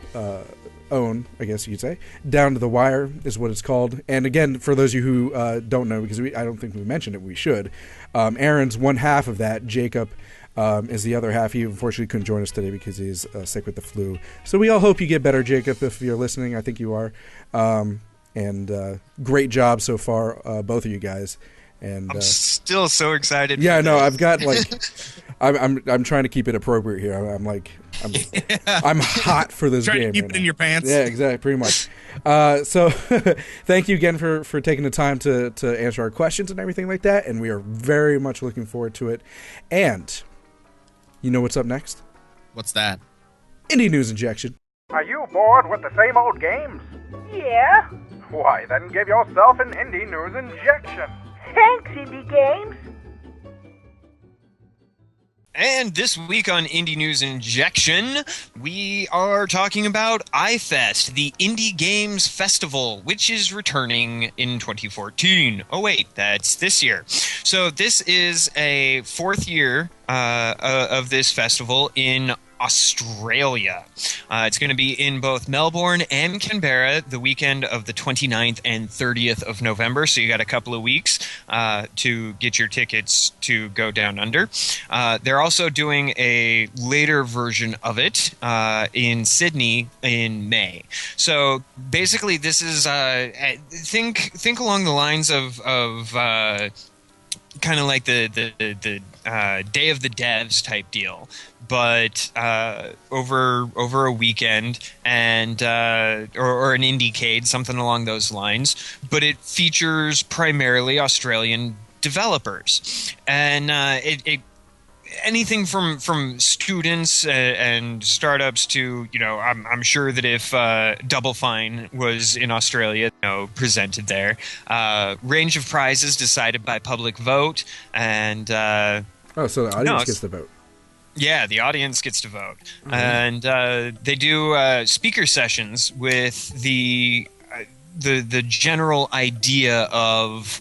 own, I guess you could say. Down to the Wire is what it's called. And again, for those of you who don't know, because I don't think we mentioned it, we should. Aaron's one half of that. Jacob is the other half. He unfortunately couldn't join us today because he's sick with the flu. So we all hope you get better, Jacob, if you're listening. I think you are. And great job so far, both of you guys. And I'm still so excited. Yeah, no, I've got I'm trying to keep it appropriate here. I'm hot for this Trying game. to keep right it now. in your pants. Yeah, exactly, pretty much. So thank you again for taking the time to answer our questions and everything like that. And we are very much looking forward to it. And you know what's up next? What's that? Indie News Injection. Are you bored with the same old games? Yeah? Why, then give yourself an Indie News Injection. Thanks, Indie Games. And this week on Indie News Injection, we are talking about iFest, the Indie Games Festival, which is returning in 2014. Oh wait, that's this year. So this is a fourth year of this festival in Australia. It's going to be in both Melbourne and Canberra the weekend of the 29th and 30th of November. So you got a couple of weeks to get your tickets to go down under. They're also doing a later version of it in Sydney in May. So basically this is think along the lines of kind of like the Day of the Devs type deal, but over a weekend and or an Indiecade, something along those lines. But it features primarily Australian developers, and it anything from students and startups to, I'm sure that if Double Fine was in Australia, presented there. Range of prizes decided by public vote, and so the audience gets to vote. Yeah, the audience gets to vote. Mm-hmm. And they do speaker sessions with the general idea of,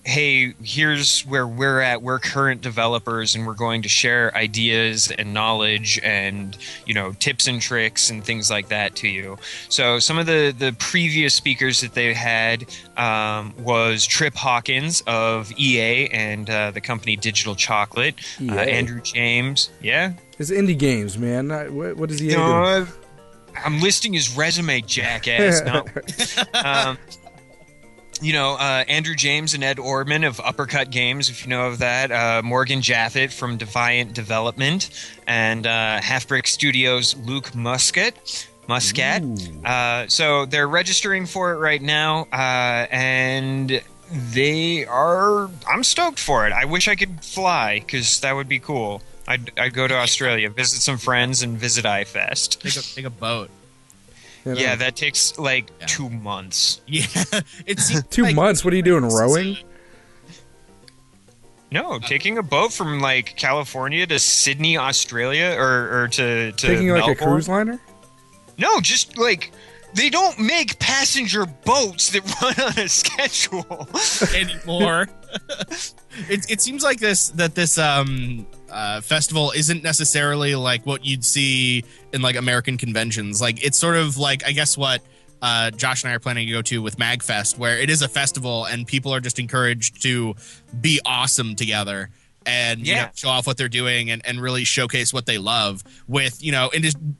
hey, here's where we're at. We're current developers, and we're going to share ideas and knowledge and, tips and tricks and things like that to you. So some of the previous speakers that they had was Trip Hawkins of EA and the company Digital Chocolate, Andrew James. Yeah? It's Indie Games, man. What is EA doing? I'm listing his resume, jackass. No. Andrew James and Ed Orman of Uppercut Games, if you know of that. Morgan Jaffet from Defiant Development. And Half Brick Studios' Luke Muscat. So they're registering for it right now. And I'm stoked for it. I wish I could fly, because that would be cool. I'd go to Australia, visit some friends, and visit iFest. Take a boat. Yeah, that takes 2 months. Yeah, it's 2 months. What are you doing? Rowing? No, taking a boat from like California to Sydney, Australia, or to Taking Melbourne. like a cruise liner? No, just like they don't make passenger boats that run on a schedule anymore. It seems like this festival isn't necessarily like what you'd see in like American conventions. Like it's sort of like, I guess what Josh and I are planning to go to with MagFest, where it is a festival and people are just encouraged to be awesome together and you know, show off what they're doing and really showcase what they love with, you know,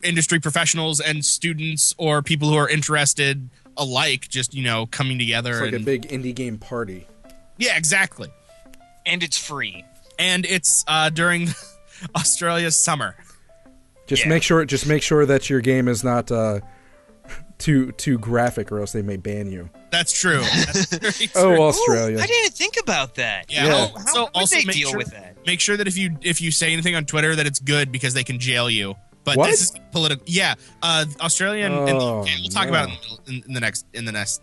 industry professionals and students or people who are interested alike, just, you know, coming together. It's like a big indie game party. Yeah, exactly. And it's free. And it's during Australia's summer. Just make sure that your game is not too graphic, or else they may ban you. That's true. That's very true. Oh, Australia! Ooh, I didn't think about that. Yeah. How would they deal with that? Make sure that if you say anything on Twitter that it's good, because they can jail you. But what? This is political. Yeah, Australia and the UK. We'll talk about it in the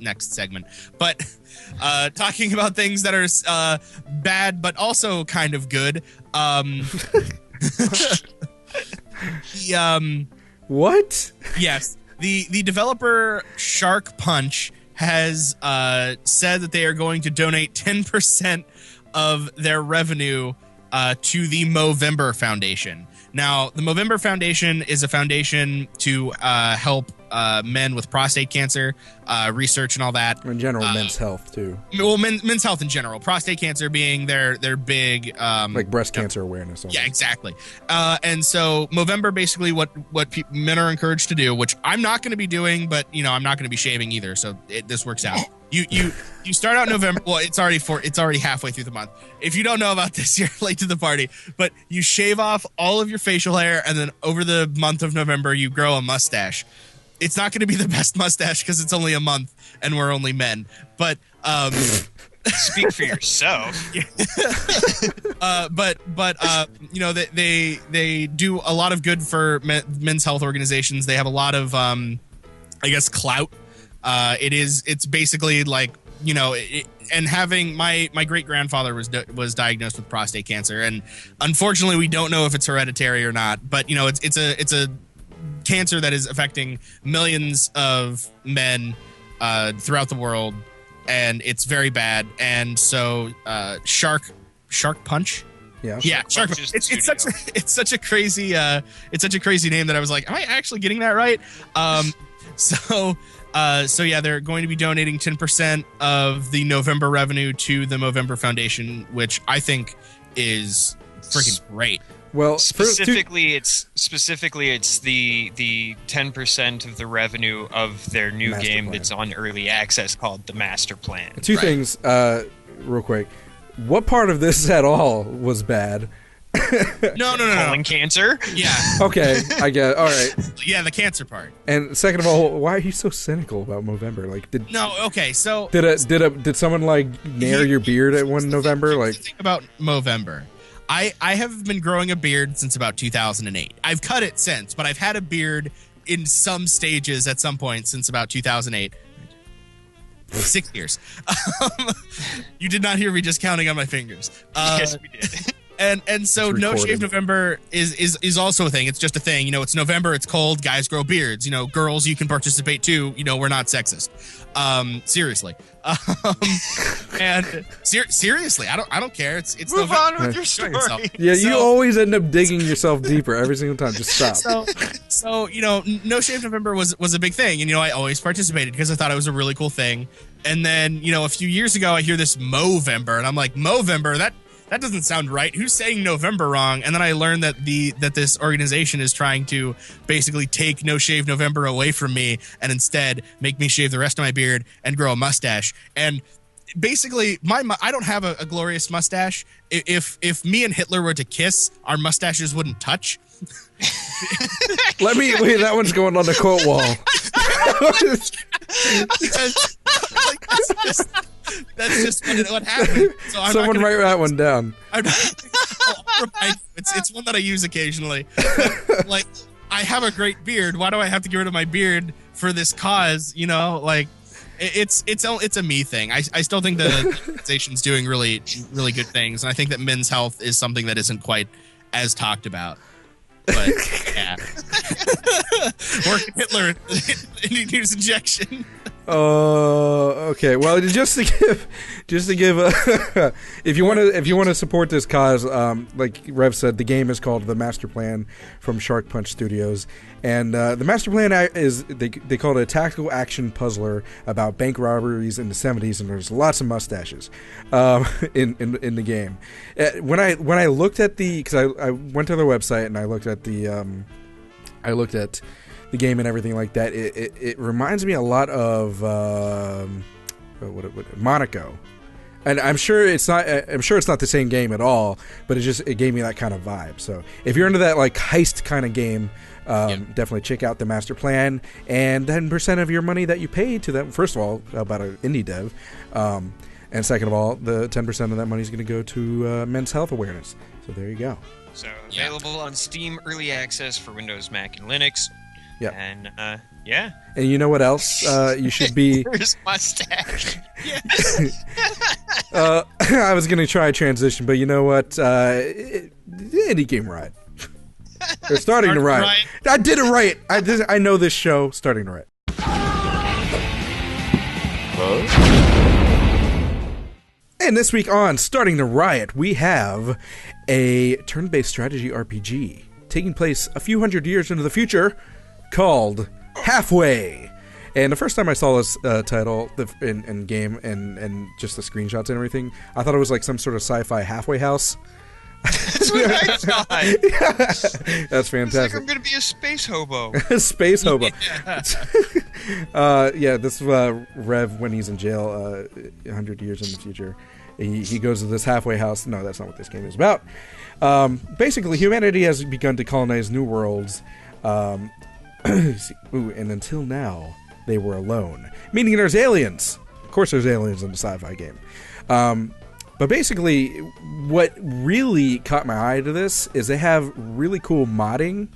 next segment. But talking about things that are bad but also kind of good. What? Yes. The developer Shark Punch has said that they are going to donate 10% of their revenue to the Movember Foundation. Now, the Movember Foundation is a foundation to help men with prostate cancer, research and all that. In general, men's health, too. Well, men's health in general. Prostate cancer being their big... like breast cancer awareness. Yeah, exactly. And so Movember, basically what men are encouraged to do, which I'm not going to be doing, but, you know, I'm not going to be shaving either, so this works out. You start out November. Well, it's already halfway through the month. If you don't know about this, you're late to the party. But you shave off all of your facial hair, and then over the month of November, you grow a mustache. It's not going to be the best mustache because it's only a month and we're only men. But speak for yourself. But you know, they do a lot of good for men's health organizations. They have a lot of I guess clout. It's basically like, you know, and having my great grandfather was diagnosed with prostate cancer, and unfortunately we don't know if it's hereditary or not. But you know, it's a cancer that is affecting millions of men throughout the world, and it's very bad. And so Shark Punch. Yeah, Shark Punch. It's such a crazy name that I was like, am I actually getting that right? So yeah, they're going to be donating 10% of the November revenue to the Movember Foundation, which I think is freaking great. Well, specifically, it's the 10% of the revenue of their new game that's on early access called the Master Plan. Two things, real quick. What part of this at all was bad? No. Colon cancer? Yeah. Okay, I get it. All right. Yeah, the cancer part. And second of all, why are you so cynical about Movember? Like, so did someone like nair your beard at one November? Like, think about Movember. I have been growing a beard since about 2008. I've cut it since, but I've had a beard in some stages at some point since about 2008. 6 years. You did not hear me just counting on my fingers. Yes, we did. And so No Shave November is also a thing. It's just a thing. You know, it's November, it's cold, guys grow beards. You know, girls, you can participate too. You know, we're not sexist. Seriously. And seriously, I don't care. It's move November. on with your story. Yeah, you always end up digging yourself deeper every single time. Just stop. So you know, No Shave November was a big thing, and you know, I always participated because I thought it was a really cool thing. And then, you know, a few years ago, I hear this Movember, and I'm like, Movember, that doesn't sound right. Who's saying November wrong? And then I learned that this organization is trying to basically take No Shave November away from me and instead make me shave the rest of my beard and grow a mustache. And basically, I don't have a glorious mustache. If me and Hitler were to kiss, our mustaches wouldn't touch. Wait, that one's going on the quote wall. That's just what happened. So someone write that one down. It's one that I use occasionally. Like, I have a great beard. Why do I have to get rid of my beard for this cause? You know, like, It's a me thing. I still think the organization's doing really good things, and I think that men's health is something that isn't quite as talked about. But yeah, Morgan Hitler, Indie News Injection. Okay. Well, just to give, if you want to support this cause, like Rev said, the game is called The Master Plan from Shark Punch Studios, and the Master Plan is they call it a tactical action puzzler about bank robberies in the 70s, and there's lots of mustaches, in the game. When I looked at because I went to their website and I looked at the game and everything like that, it reminds me a lot of Monaco, and I'm sure it's not the same game at all, but it gave me that kind of vibe. So if you're into that like heist kind of game, definitely check out the Master Plan. And 10% of your money that you pay to them, first of all, about an indie dev, and second of all, the 10% of that money is going to go to men's health awareness. So there you go. So available on Steam Early Access for Windows, Mac, and Linux. Yeah. And And you know what else you should be? His mustache. I was gonna try a transition, but you know what? Indie Game Riot. They're starting to riot. I did it right. I know this show. Starting to riot. And this week on Starting to Riot, we have a turn-based strategy RPG taking place a few hundred years into the future, called Halfway. And the first time I saw this title in game and just the screenshots and everything, I thought it was like some sort of sci-fi halfway house. That's what I thought. That's fantastic. It's like I'm going to be a space hobo. Space hobo. This is Rev when he's in jail 100 years in the future. He goes to this halfway house. No, that's not what this game is about. Basically, humanity has begun to colonize new worlds. And until now, they were alone. Meaning there's aliens. Of course there's aliens in the sci-fi game. But basically, what really caught my eye to this is they have really cool modding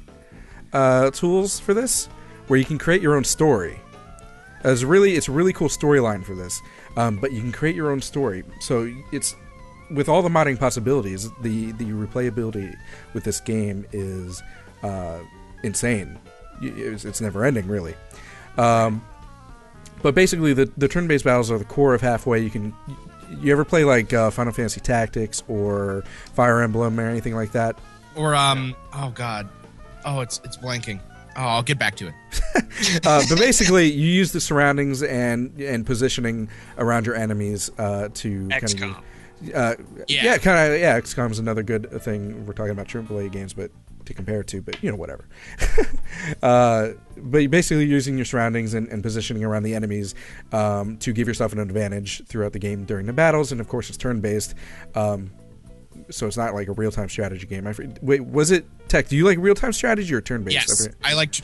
tools for this, where you can create your own story. It's a really cool storyline for this, but you can create your own story. So it's, with all the modding possibilities, the replayability with this game is insane. It's never ending, really. But basically, the turn-based battles are the core of Halfway. You ever play like Final Fantasy Tactics or Fire Emblem or anything like that? Or it's blanking. Oh, I'll get back to it. But basically, you use the surroundings and positioning around your enemies to XCOM. XCOM is another good thing. We're talking about AAA games, but to compare it to, but whatever. But basically using your surroundings and positioning around the enemies to give yourself an advantage throughout the game during the battles, and of course it's turn-based, so it's not like a real-time strategy game. Wait, was it Tech? Do you like real-time strategy or turn-based? Yes, I like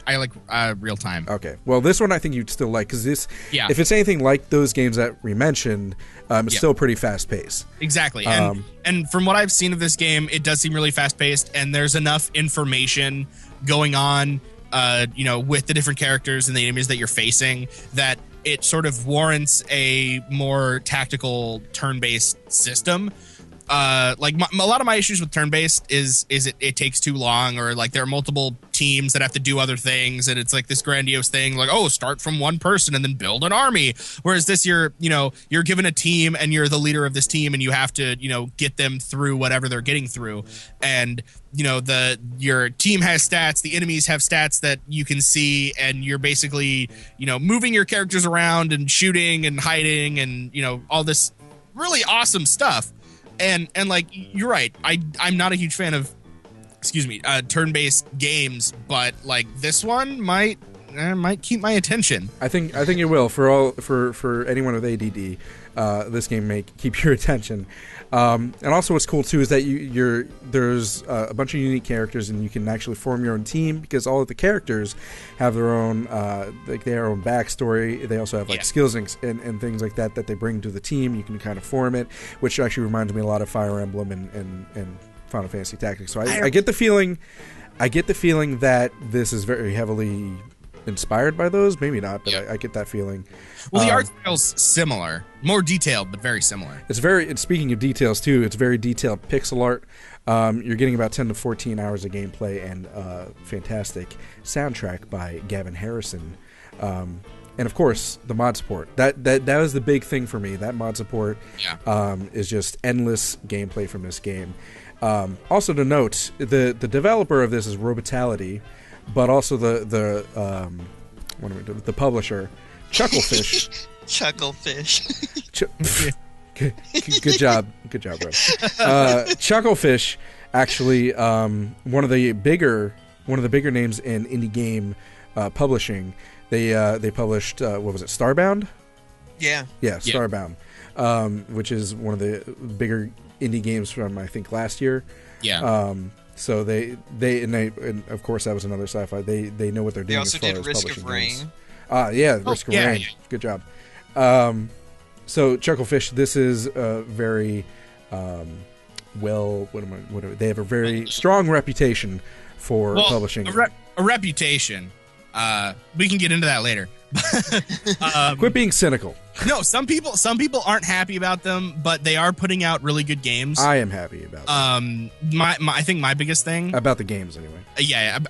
real-time. Okay, well this one I think you'd still like, because if it's anything like those games that we mentioned, it's still pretty fast-paced. Exactly, and from what I've seen of this game, it does seem really fast-paced, and there's enough information going on, with the different characters and the enemies that you're facing, that it sort of warrants a more tactical turn-based system. A lot of my issues with turn-based is it takes too long, or like there are multiple teams that have to do other things, and it's like this grandiose thing, like, oh, start from one person and then build an army. Whereas this, you're given a team and you're the leader of this team, and you have to get them through whatever they're getting through. And your team has stats, the enemies have stats that you can see, and you're basically moving your characters around and shooting and hiding and all this really awesome stuff. And like, you're right, I'm not a huge fan of turn-based games, but like this one might keep my attention. I think it will for anyone with ADD. This game may keep your attention. And also what's cool too is that there's a bunch of unique characters, and you can actually form your own team, because all of the characters have their own their own backstory. They also have skills and things like that they bring to the team. You can kind of form it, which actually reminds me a lot of Fire Emblem and Final Fantasy Tactics. So I get the feeling that this is very heavily inspired by those. Maybe not, but I get that feeling. Well, the art style's similar, more detailed, but very similar. It's speaking of details too, it's very detailed pixel art. You're getting about 10 to 14 hours of gameplay and fantastic soundtrack by Gavin Harrison. And of course, the mod support. That was the big thing for me. That mod support is just endless gameplay from this game. Also to note, the developer of this is Robotality, but also the publisher, Chucklefish. Chucklefish. Good job, bro. Chucklefish, actually, one of the bigger names in indie game publishing. They published what was it, Starbound? Yeah, Starbound, which is one of the bigger indie games from I think last year. Yeah. So they and of course that was another sci-fi. They know what they're doing. They also as far did as Risk publishing of Rain. Games. Risk of Rain. Yeah. Good job. So Chucklefish, this is a very they have a very strong reputation for publishing. A reputation. We can get into that later. Quit being cynical. No, some people aren't happy about them, but they are putting out really good games. I am happy about that. I think my biggest thing about the games anyway.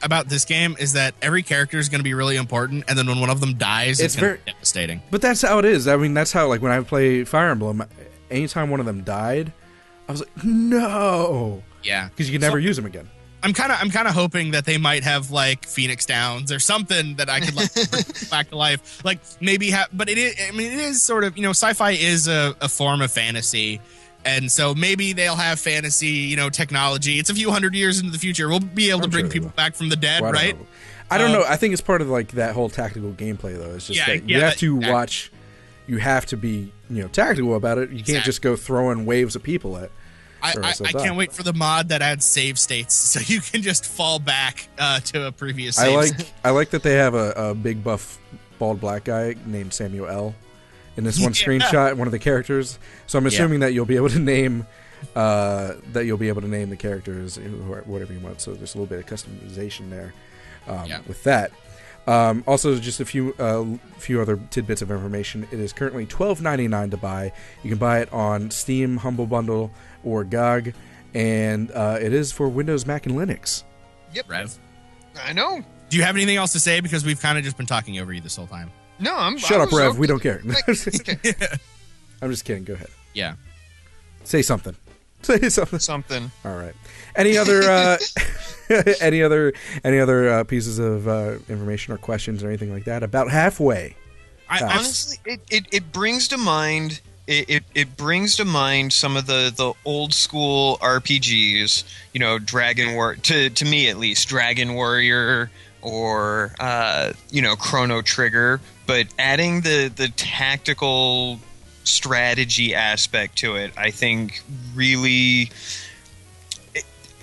About this game is that every character is going to be really important, and then when one of them dies, it's very devastating. But that's how it is. I mean, that's how, like, when I play Fire Emblem, anytime one of them died, I was like, no. Yeah, because you can never use them again. I'm kind of hoping that they might have like Phoenix Downs or something that I could like bring back to life. Like maybe but it is. I mean, it is sort of, sci-fi is a form of fantasy, and so maybe they'll have fantasy, technology. It's a few hundred years into the future. We'll be able to bring people back from the dead, right? I don't know. I think it's part of like that whole tactical gameplay though. It's just that you have to watch. You have to be tactical about it. You can't just go throwing waves of people at. I can't wait for the mod that adds save states, so you can just fall back to a previous save. I like that they have a big buff bald black guy named Samuel L. in this one screenshot, one of the characters. So I'm assuming that you'll be able to name the characters whatever you want. So there's a little bit of customization there with that. Also, just a few other tidbits of information. It is currently $12.99 to buy. You can buy it on Steam, Humble Bundle, or GOG, and it is for Windows, Mac, and Linux. Yep. Rev, I know. Do you have anything else to say? Because we've kind of just been talking over you this whole time. No, Shut up, Rev. We don't care. Okay. I'm just kidding. Go ahead. Yeah. Say something. Say something. Something. All right. Any other any other pieces of information or questions or anything like that? About halfway. Honestly, it brings to mind. It brings to mind some of the old school RPGs, Dragon War, to me at least, Dragon Warrior or Chrono Trigger, but adding the tactical strategy aspect to it, I think really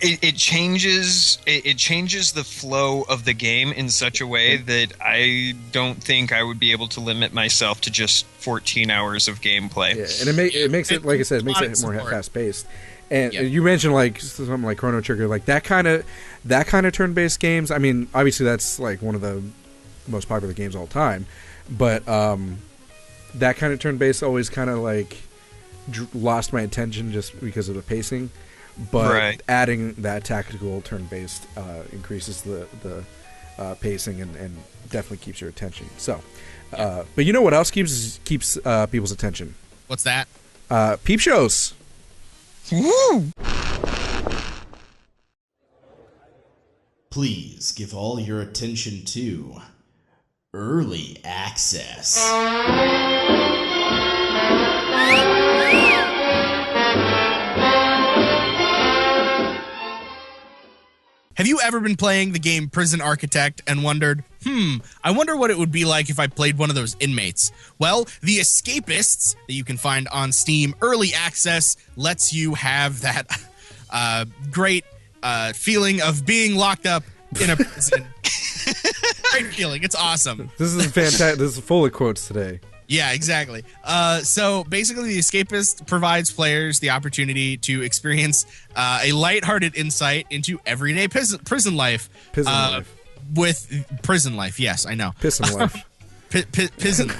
it changes the flow of the game in such a way that I don't think I would be able to limit myself to just 14 hours of gameplay. Yeah, and it makes it, like I said, it makes it more fast paced. And you mentioned like something like Chrono Trigger, like that kind of turn based games. I mean, obviously that's like one of the most popular games of all time, but that kind of turn based always kind of like lost my attention just because of the pacing. But adding that tactical turn-based increases the pacing and definitely keeps your attention. So, but you know what else keeps people's attention? What's that? Peep shows. Woo! Please give all your attention to Early Access. Have you ever been playing the game Prison Architect and wondered, I wonder what it would be like if I played one of those inmates? Well, the Escapists that you can find on Steam Early Access lets you have that great feeling of being locked up in a prison. Great feeling. It's awesome. This is fantastic. This is full of quotes today. Yeah, exactly. So basically, The Escapist provides players the opportunity to experience a lighthearted insight into everyday prison life. with prison life. Yes, I know. Piss in life. Prison.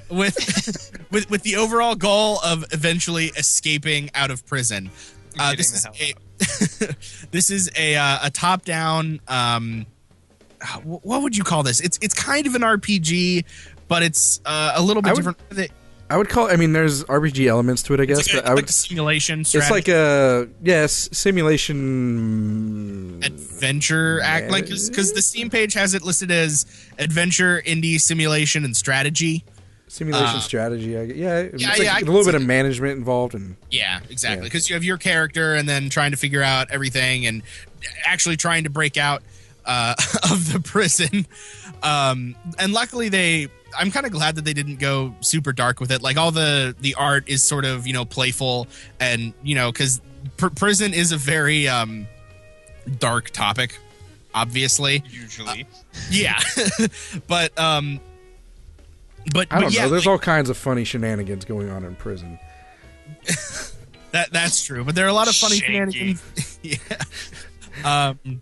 with the overall goal of eventually escaping out of prison. This is a top-down. What would you call this? It's kind of an RPG, but it's a little bit different. I would call. I mean, there's RPG elements to it, I guess. But I would simulation. Strategy. It's like a simulation adventure act, like because the Steam page has it listed as adventure, indie, simulation, and strategy. Simulation strategy, a little bit of management involved, and exactly, because you have your character, and then trying to figure out everything, and actually trying to break out of the prison. And luckily, I'm kind of glad that they didn't go super dark with it. Like all the art is sort of playful, and because prison is a very dark topic, obviously. Usually, but. But I don't know. There's all kinds of funny shenanigans going on in prison. That's true, but there are a lot of funny shenanigans. The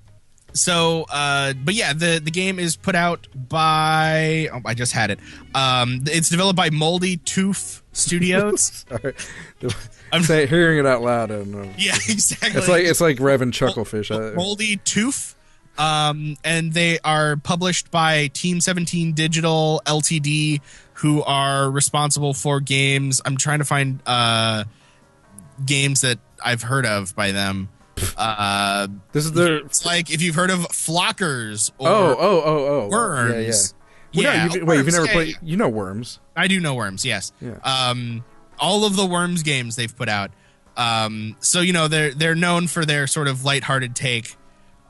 game is put out by. Oh, I just had it. It's developed by Moldy Tooth Studios. Sorry. I'm hearing it out loud. I don't know. Yeah, exactly. It's like Revan Chucklefish. Moldy Tooth. And they are published by Team 17 Digital Ltd, who are responsible for games. I'm trying to find games that I've heard of by them. This is their. It's like if you've heard of Flockers or Worms. You've never played. You know Worms. I do know Worms. Yes. Yeah. All of the Worms games they've put out. So they're known for their sort of lighthearted take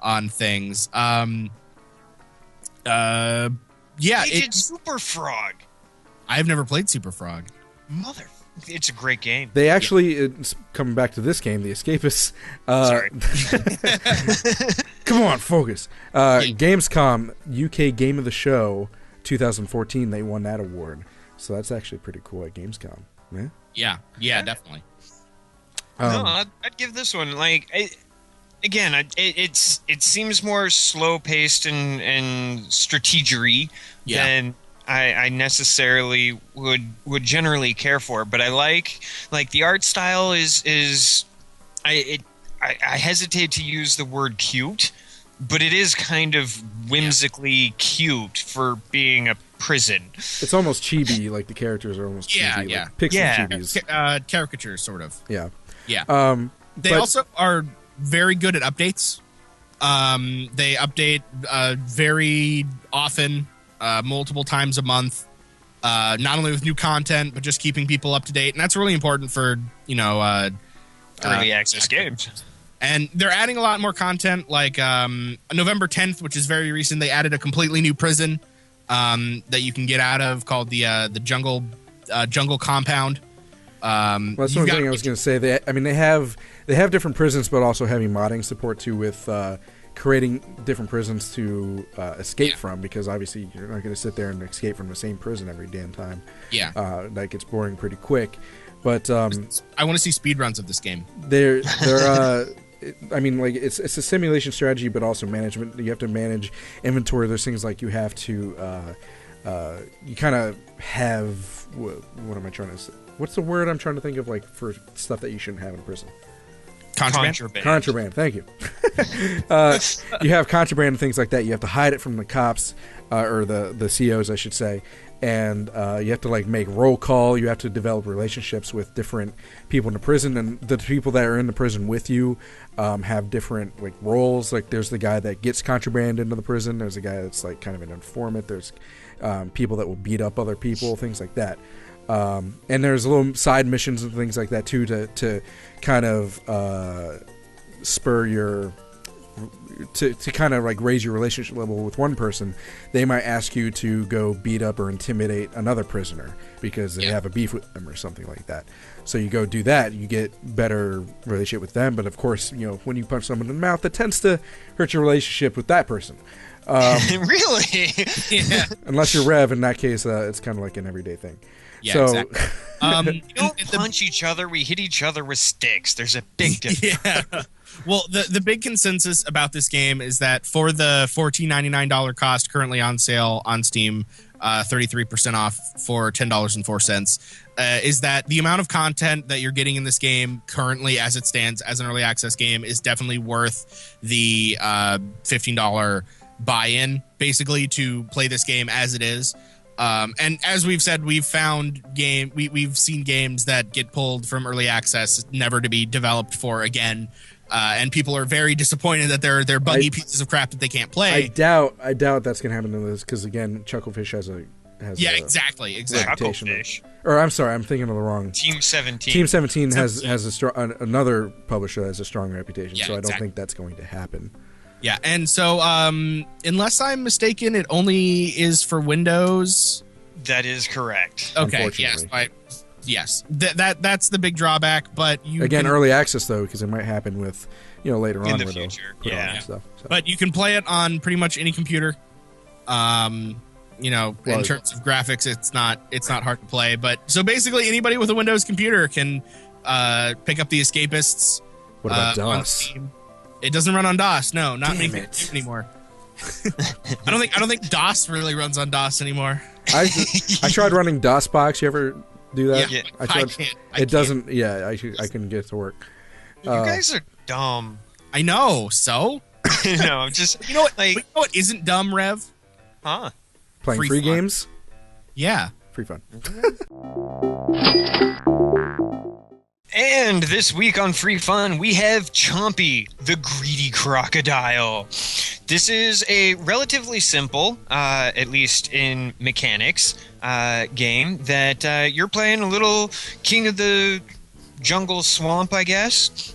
on things. Agent Super Frog. I've never played Super Frog. It's a great game. They actually, it's coming back to this game, the Escapists. Sorry. Come on, focus. Gamescom UK Game of the Show 2014. They won that award, so that's actually pretty cool at Gamescom. Yeah, definitely. I'd give this one it seems more slow paced and strategery than I necessarily would generally care for. But I like the art style is I hesitate to use the word cute, but it is kind of whimsically cute for being a prison. It's almost chibi, like the characters are almost chibi, like pixel chibis. Caricatures, sort of. Yeah. They also are very good at updates. They update very often, multiple times a month, not only with new content, but just keeping people up to date. And that's really important for, early access games. And they're adding a lot more content, like November 10th, which is very recent. They added a completely new prison that you can get out of called the Jungle Compound. That's one thing I was going to say. They have different prisons, but also having modding support too, with creating different prisons to escape from, because obviously you're not going to sit there and escape from the same prison every damn time. That gets boring pretty quick. But I want to see speedruns of this game. It's a simulation strategy, but also management. You have to manage inventory. There's things like you have to you kind of have what am I trying to say? What's the word I'm trying to think of, like, for stuff that you shouldn't have in prison? Contraband. Thank you. You have contraband and things like that. You have to hide it from the cops, or the COs, I should say. And you have to make roll call. You have to develop relationships with different people in the prison, and the people that are in the prison with you have different roles. Like, there's the guy that gets contraband into the prison. There's a guy that's kind of an informant. There's people that will beat up other people, things like that. And there's little side missions and things like that too to kind of spur your to kind of raise your relationship level with one person. They might ask you to go beat up or intimidate another prisoner because they have a beef with them or something like that. So you go do that, you get better relationship with them. But of course, when you punch someone in the mouth, that tends to hurt your relationship with that person. Really? Unless you're Rev, in that case, it's kind of like an everyday thing. Yeah, So- exactly. We don't punch each other. We hit each other with sticks. There's a big difference. Yeah. Well, the big consensus about this game is that for the $14.99 cost currently on sale on Steam, 33% off for $10.04, is that the amount of content that you're getting in this game currently as it stands as an early access game is definitely worth the $15 buy-in, basically, to play this game as it is. And as we've said, we've seen games that get pulled from early access never to be developed for again. And people are very disappointed that they're buggy pieces of crap that they can't play. I doubt that's gonna happen to this because again, Chucklefish has exactly. reputation of- Chucklefish. or I'm sorry, I'm thinking of the wrong. Team 17. Team 17 has a strong another publisher has a strong reputation, Yeah, so I don't exactly. think that's going to happen. Yeah, and so unless I'm mistaken, it only is for Windows. That is correct. Okay, yes, yes. That's the big drawback. But you Again, can, early access though, because it might happen with later In on the where they'll future, put yeah. on stuff. So. but you can play it on pretty much any computer. In terms of graphics, it's not hard to play. But so basically, anybody with a Windows computer can pick up the Escapists. What about on DOS? Steam. It doesn't run on DOS. No, not Damn many it. people anymore. I don't think DOS really runs on DOS anymore. I tried running DOSBox. You ever do that? Yeah, I tried. can't. It doesn't. Yeah, I couldn't get it to work. You guys are dumb. I know. So No, I'm just. you know what? Like, You know what isn't dumb, Rev? huh? Playing Free free fun. games. Yeah. Free fun. And this week on Free Fun, we have Chompy, the greedy crocodile. This is a relatively simple, at least in mechanics, game that you're playing a little king of the jungle swamp, I guess,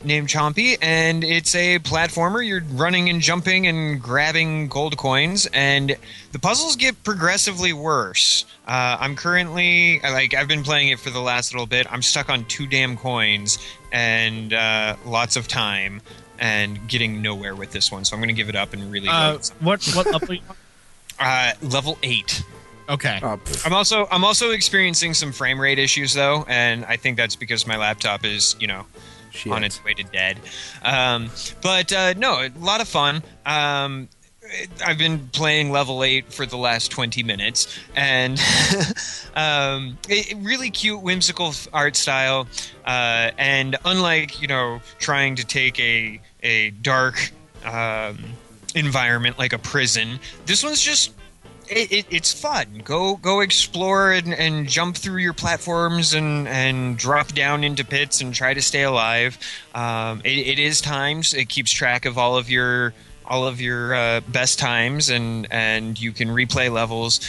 named Chompy, and it's a platformer. You're running and jumping and grabbing gold coins, and the puzzles get progressively worse. I'm currently, I've been playing it for the last little bit. I'm stuck on 2 damn coins and lots of time and getting nowhere with this one, so I'm going to give it up and really What level are you on? level 8. Okay. Pff, I'm also experiencing some frame rate issues though, and I think that's because my laptop is, shit. on its way to dead. But no, a lot of fun. I've been playing level 8 for the last 20 minutes, and really cute, whimsical art style. And unlike, trying to take a dark environment like a prison, this one's just it's fun. Go explore and jump through your platforms and drop down into pits and try to stay alive. It is times. It keeps track of all of your best times and you can replay levels.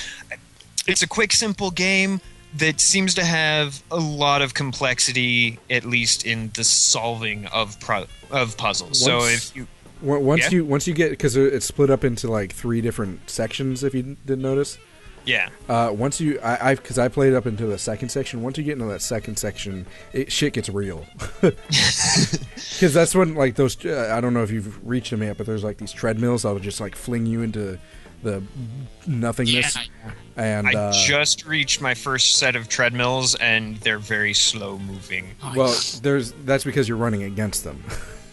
It's a quick, simple game that seems to have a lot of complexity, at least in the solving of puzzles. So if you Once you get, because it's split up into like 3 different sections, if you didn't notice. Yeah. Once you, because I played up into the second section. Once you get into that second section, shit gets real. Because that's when like those. I don't know if you've reached them yet, but there's like these treadmills that'll just like fling you into the nothingness. Yeah. And I just reached my first set of treadmills, and they're very slow moving. well, that's because you're running against them.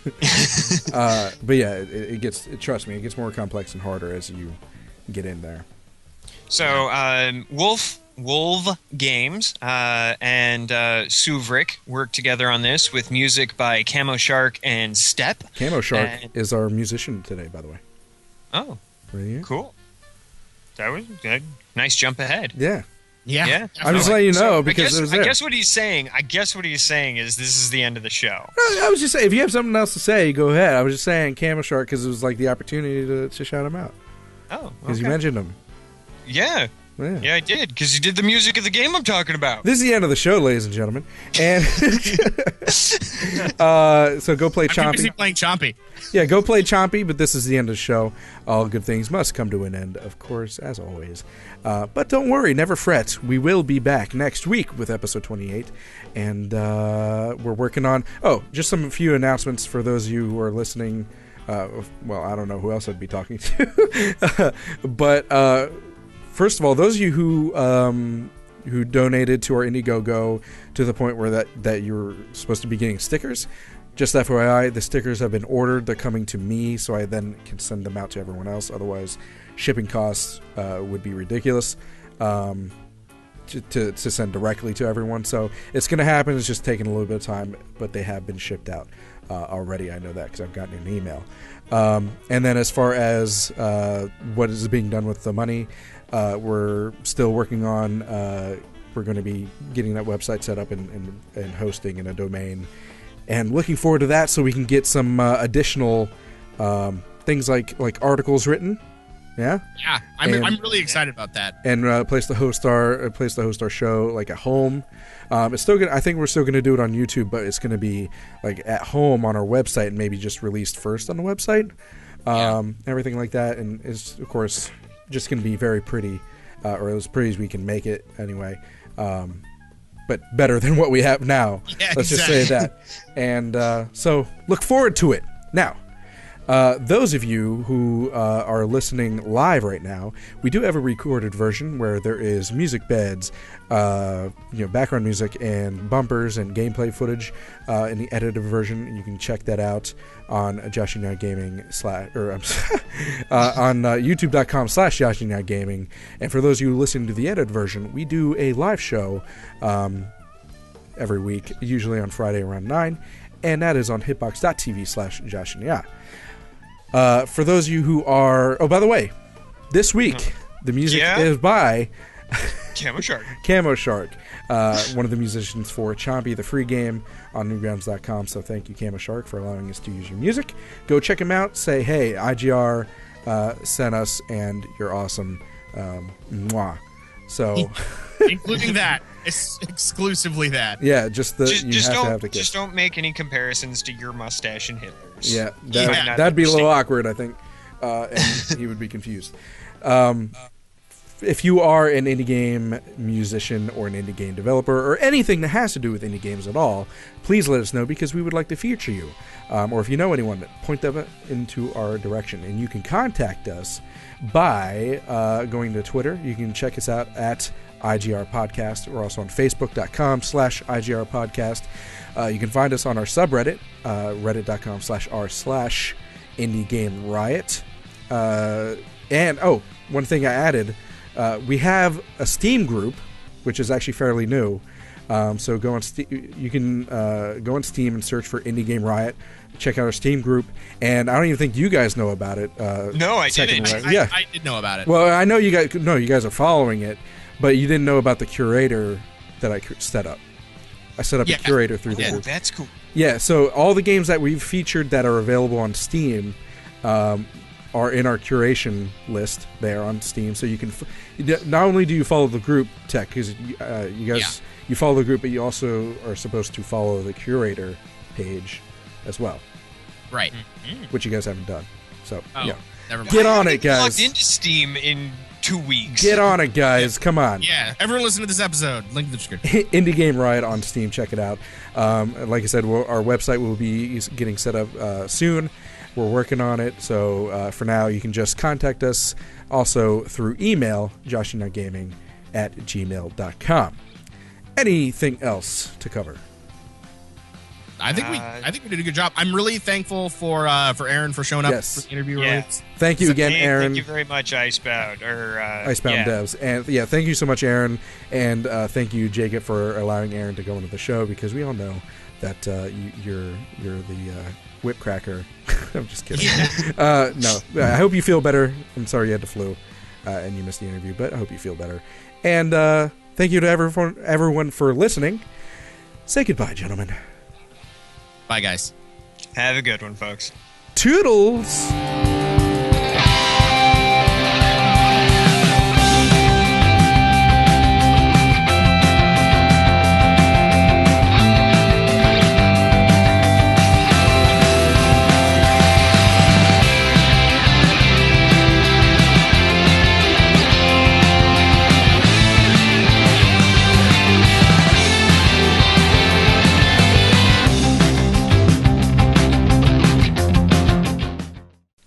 But yeah, it gets. Trust me, it gets more complex and harder as you get in there. So, Wolf Games and Suvrik worked together on this with music by Camo Shark and Step. Camo Shark is our musician today, by the way. Oh, Right here. cool. That was good. Nice jump ahead. Yeah. Yeah. I'm just letting you know So, because it was there. I guess what he's saying is this is the end of the show. I was just saying, if you have something else to say, go ahead. I was just saying Camo Shark because it was like the opportunity to shout him out. Oh, Because you mentioned him. Yeah, I did, because you did the music of the game I'm talking about. This is the end of the show, ladies and gentlemen. And so go play I'm too busy Chompy. playing Chompy. Yeah, go play Chompy, but this is the end of the show. All good things must come to an end, of course, as always. But don't worry, never fret. We will be back next week with episode 28. And we're working on... Oh, just a few announcements for those of you who are listening. Well, I don't know who else I'd be talking to. But... first of all, those of you who who donated to our Indiegogo to the point where that you're supposed to be getting stickers. Just FYI, the stickers have been ordered. They're coming to me, so I then can send them out to everyone else. Otherwise, shipping costs would be ridiculous to send directly to everyone. So it's going to happen. It's just taking a little bit of time, but they have been shipped out already. I know that because I've gotten an email. And then as far as what is being done with the money, we're still working on. We're going to be getting that website set up and hosting in a domain. And looking forward to that, so we can get some additional things like articles written. Yeah, I'm really excited about that. And a place to host our show, like at home. It's still gonna. I think we're still gonna do it on YouTube, but it's gonna be like at home on our website, and maybe just released first on the website. Everything like that, and is of course just gonna be very pretty, or as pretty as we can make it anyway. But better than what we have now. Yeah, Let's just say that. And so look forward to it. Now, those of you who are listening live right now, we do have a recorded version where there is music beds, background music and bumpers and gameplay footage in the edited version. You can check that out on JaShinYa Gaming on YouTube.com/JaShinYa Gaming. And for those of you listening to the edited version, we do a live show every week, usually on Friday around 9, and that is on hitbox.tv/JaShinYa. For those of you who are... Oh, by the way, this week, the music is by... Camo Shark. Camo Shark, one of the musicians for Chompy, the free game on Newgrounds.com. So thank you, Camo Shark, for allowing us to use your music. Go check him out. Say, hey, IGR sent us, and you're awesome. Mwah. So... Including that. It's exclusively that. Yeah, just don't make any comparisons to your mustache and Hitler's. Yeah, that'd be a little awkward, I think, and he would be confused. If you are an indie game musician or an indie game developer or anything that has to do with indie games at all, please let us know, because we would like to feature you. Or if you know anyone, point them into our direction. And you can contact us by going to Twitter. You can check us out at IGR Podcast. We're also on Facebook.com/IGR Podcast. You can find us on our subreddit, reddit.com/r/Indie Game Riot. And one thing I added, we have a Steam group, which is actually fairly new. So go on you can go on Steam and search for Indie Game Riot. Check out our Steam group, and I don't even think you guys know about it. No, I didn't. I did know about it. Well, I know you guys are following it, but you didn't know about the curator that I set up. I set up a curator through the group. That's cool. Yeah, so all the games that we've featured that are available on Steam are in our curation list there on Steam. So you can not only do you follow the group, Tech, because you guys you follow the group, but you also are supposed to follow the curator page as well. Right. Which you guys haven't done. So never mind. Get on it, guys. Logged into Steam in 2 weeks. Get on it, guys. Come on. Yeah, everyone listen to this episode. Link in the description. Indie Game Riot on Steam. Check it out. Like I said, our website will be getting set up soon. We're working on it. So for now, you can just contact us also through email, JaShinYaGaming@gmail.com. Anything else to cover? I think we did a good job. I'm really thankful for Aaron for showing up for the interview. Yeah. Thank you again, Aaron. Thank you very much, Icebound Devs, and thank you so much, Aaron, and thank you, Jacob, for allowing Aaron to go into the show, because we all know that you're the whip cracker. I'm just kidding. No, I hope you feel better. I'm sorry you had the flu and you missed the interview, but I hope you feel better. And thank you to everyone for listening. Say goodbye, gentlemen. Bye, guys. Have a good one, folks. Toodles!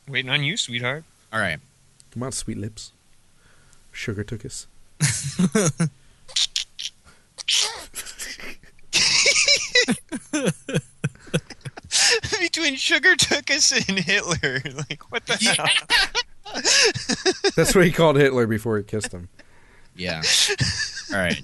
Waiting on you, sweetheart. All right. Come on, sweet lips. Sugar took us. Between Sugar Tookus and Hitler. Like, what the hell? That's what he called Hitler before he kissed him. Yeah. All right.